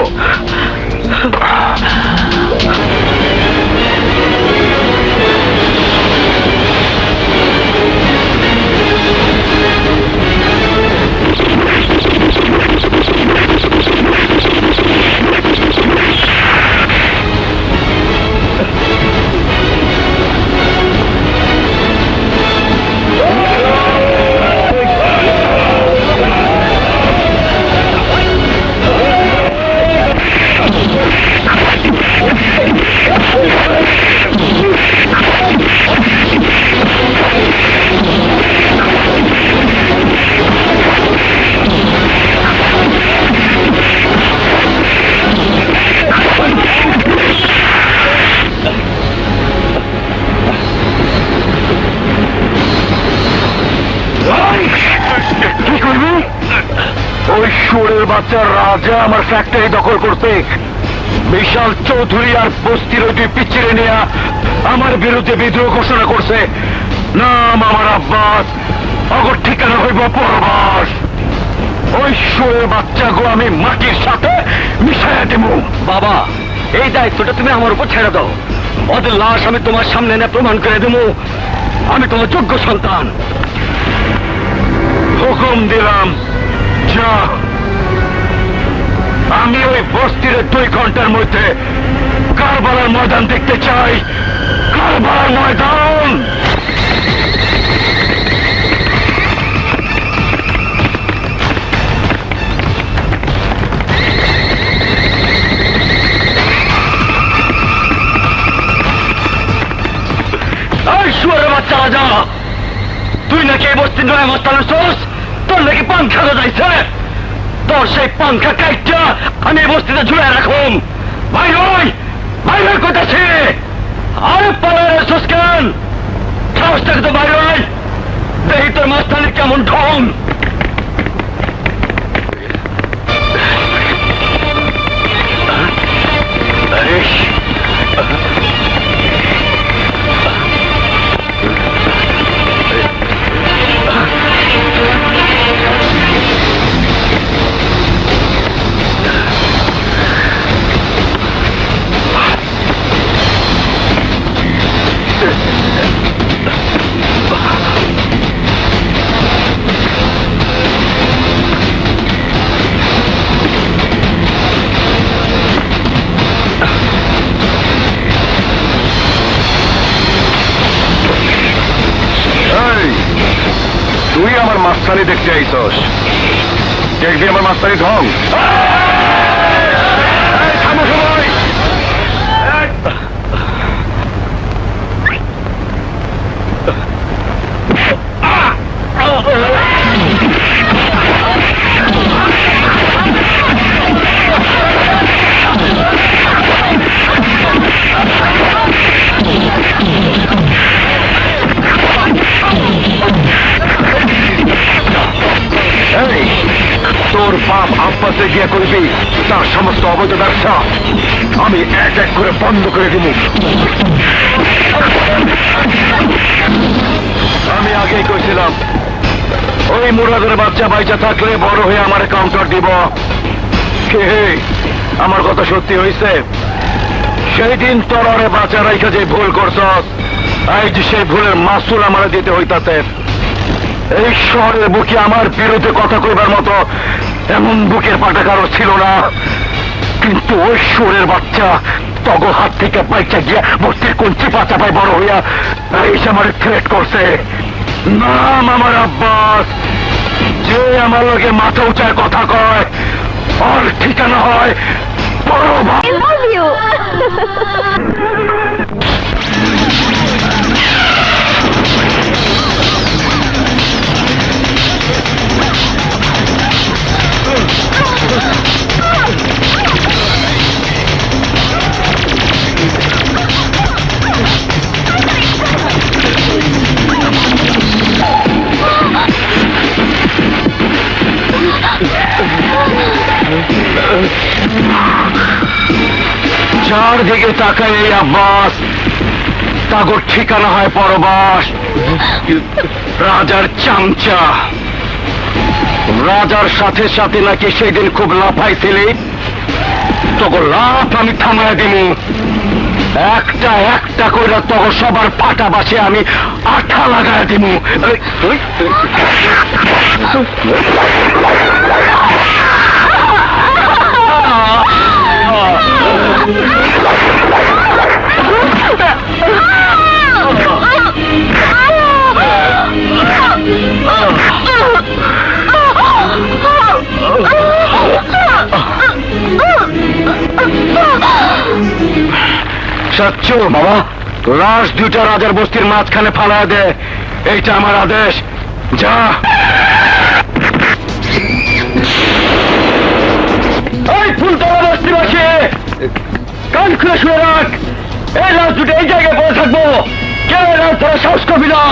কি করবি? ওই শুয়োরের বাচ্চা রাজা আমার ফ্যাক্টরি দখল করতে, বিশাল চৌধুরী আর বস্তির ওই দুই পিচ্ছিরে নিয়ে আমার বিরুদ্ধে বিদ্রোহ ঘোষণা করছে। নাম আমার আব্বাস, অগর ঠিকানা হইব পরবাস। ওই শুয়োরের বাচ্চাগো আমি মাটির সাথে মিশাইয়া দেব। বাবা, এই দায়িত্বটা তুমি আমার উপর ছেড়ে দাও। ওদের লাশ আমি তোমার সামনে এনে প্রমাণ করে দেবো আমি তোমার যোগ্য সন্তান। হুকুম দিলাম, যা। আমি ওই বস্তির 2 ঘন্টার মধ্যে কারবালার ময়দান দেখতে চাই। কারবালার ময়দান। এই শুয়োরের বাচ্চা রাজা, তুই নাকি এই বস্তির নয় মস্তানের সোস, তোর নাকি পাংখা যাইছে। তোর সেই পাংখা কাইটা আমি এই বস্তিতে ঝুলে রাখুম। ভাই নয়, বাইরে কোথাছে? আরে পালারে সুস্কান, সাহস থেকে তো বাইরে আয়। দেখি তোর মাস্তানি কেমন ঢং। তুই আমার মাস্তানি দেখতে আইসস, দেখবি আমার মাস্তানি ঢং। তোর বাপ আব্বাসে গিয়ে করবি তার সমস্ত অবৈধ ব্যবসা আমি এক এক করে বন্ধ করে দিব। আমি আগেই কইছিলাম ওই মুরাদের বাচ্চা বাইচা থাকলে বড় হয়ে আমার কাউন্টার দিব। কে আমার কথা সত্যি হয়েছে? সেই দিন তলরে বাচ্চা রাইখা যে ভুল করছস, আজ সেই ভুলের মাসুল আমার দিতে হইতাছে। এই শহরের বুকে আমার বিরুদ্ধে কথা কইবার মতো এমন বুকের পাটা কারো ছিল না, কিন্তু ওই শহরের বাচ্চা তগ হাত থেকে বাইচা গিয়া বস্তির কঞ্চি পাচা পায় বড় হইয়া এসে আমার থ্রেট করছে। নাম আমার আব্বাস, যে আমার লগে মাথা উঁচায় কথা কয় ওর ঠিকানা হয় বড় ভাই। I love you. চারদিকে তাকায় এই আব্বাস, তাগর ঠিকানা হয় পরবাস। রাজার চামচা, রাজার সাথে সাথে নাকি সেই দিন খুব লাফাইছিলি, তখন লাফ আমি থামায় দিব। একটা একটা করে তখন সবার ফাটা বাসে আমি আঠা লাগায় দিব। সচ্চু বাবা, লাশ দুটা রাজার বস্তির মাঝখানে ফালায় দে, এইটা আমার আদেশ। যা। এই ফুলতলা বস্তিবাসী কান খুলে শুয়ে রাখ, এই লাশ দুটো এই জায়গায় পড়ে থাকবো, কেউ লাশ ধরে সাহস করবি না।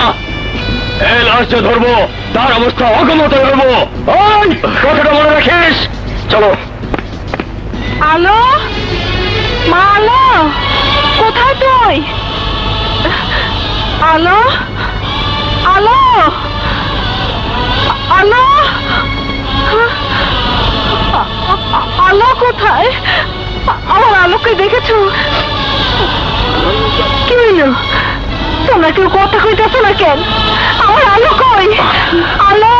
এই লাশটা ধরবো, তার অবস্থা অগমত করবো। ওই কথাটা মনে রাখিস। চলো। আলো, মা আলো, কোথায় তুই? আলো, আলো, আলো, আলো কোথায়? আমার আলোকে দেখেছো? কি হইল? তোমরা কেউ কথা কইতেছো না কেন? আমার আলো কই? আলো,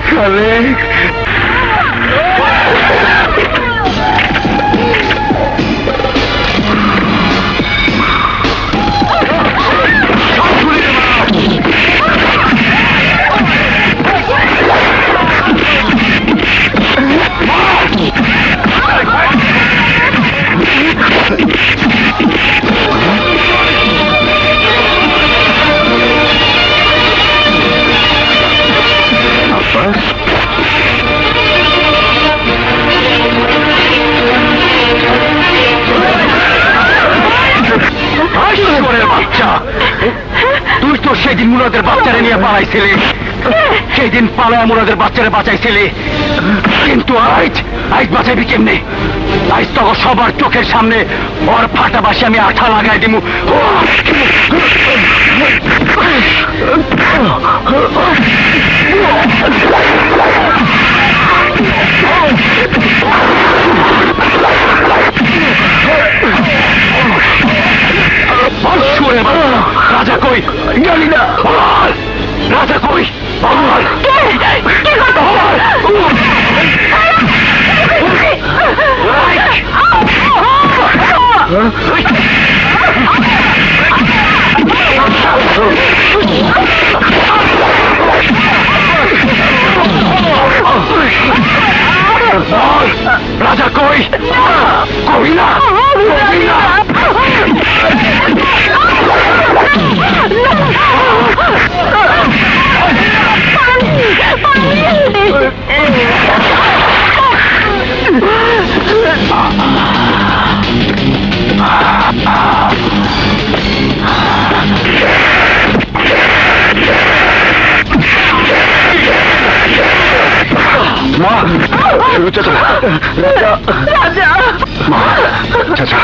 খালেক বাচ্চা, তুই তো সেদিন মুরাদের বাচ্চারে নিয়ে পালাইছিলি, সেদিন পালায় মুরাদের বাচ্চারে বাঁচাইছিলি, কিন্তু আজ আজ বাঁচাইবি কেমনে? আজ তো সবার চোখের সামনে ওর ফাটা বাসে আমি আঠা লাগাই দিমু। রাজা কই? জানি না। রাজা কই? রাজা কই? কই না, কই না। মা, চাচা, রাজা, রাজা, মা, চাচা,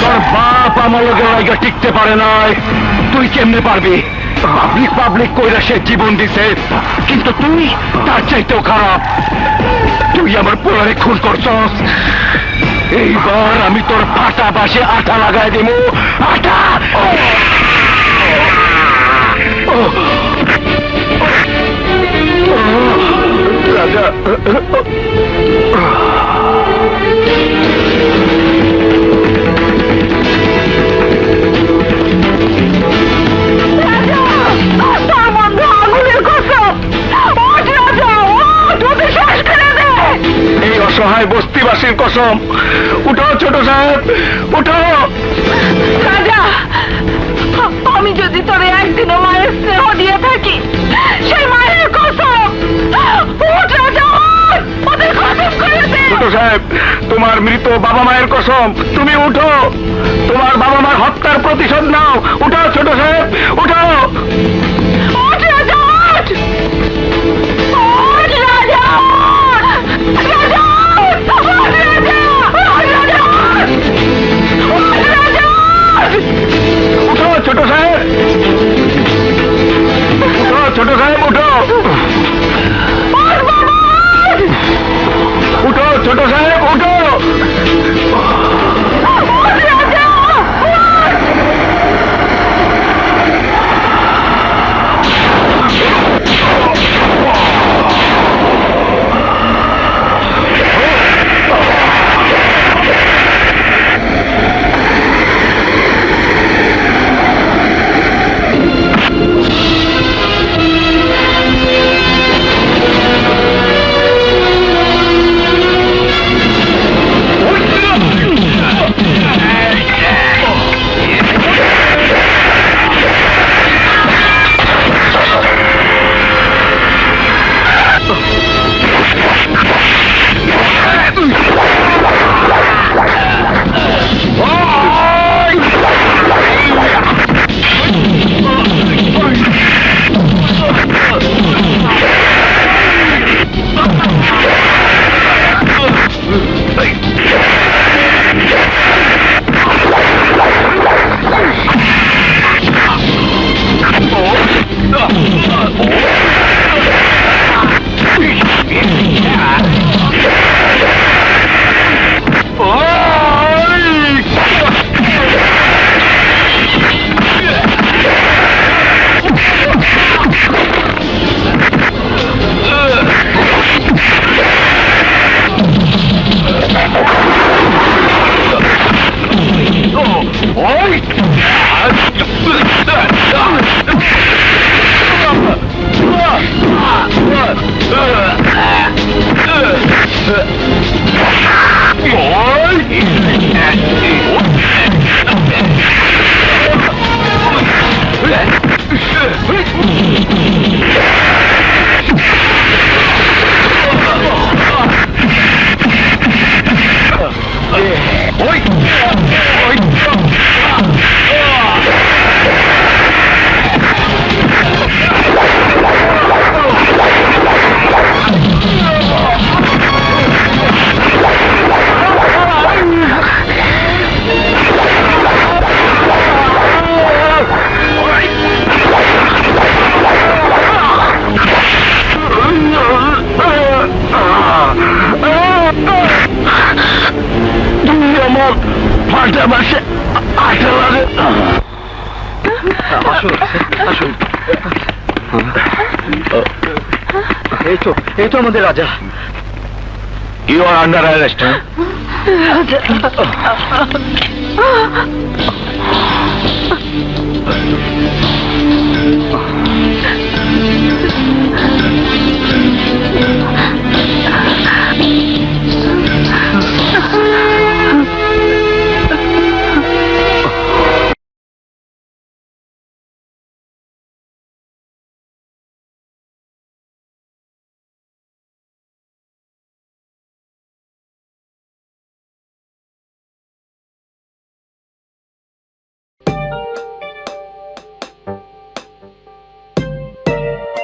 তোর বাপ আমার লোকের জায়গা টিকতে পারে নাই, তুই কেমনে পারবি? পাবলিক পাবলিক কইরা সে জীবন দিছে, কিন্তু তুই তার চাইতেও খারাপ। তুই আমার পোলারে খুন করছস। এইবার আমি তোর ফাটা বাসে আঠা লাগাই দিব, আঠা। রাজা, এই অসহায় বস্তিবাসীর কসম, উঠাও ছোট সাহেব, উঠাও। রাজা, আমি যদি তোরে একদিনও মায়ের স্নেহ দিয়ে থাকি, সেই মায়ের কসম, উঠ রাজা, উঠ, ওদের কসম করে দে। ছোট সাহেব, তোমার মৃত বাবা মায়ের কসম, তুমি উঠো, তোমার বাবা মার হত্যার প্রতিশোধ নাও। উঠাও ছোট সাহেব, উঠাও। উঠ রাজা, উঠ, উঠ রাজা, উঠ, রাজা, উঠ, উঠ রাজা, উঠ রাজা, উঠ, উঠ রাজা, উঠ। উঠো ছোট সাহেব, উঠো ছোট সাহেব, উঠো, উঠো ছোট সাহেব, উঠো। 8 মাসে 8 লাগে। আসুন আসুন। এই তো আমাদের রাজা। You are under arrest.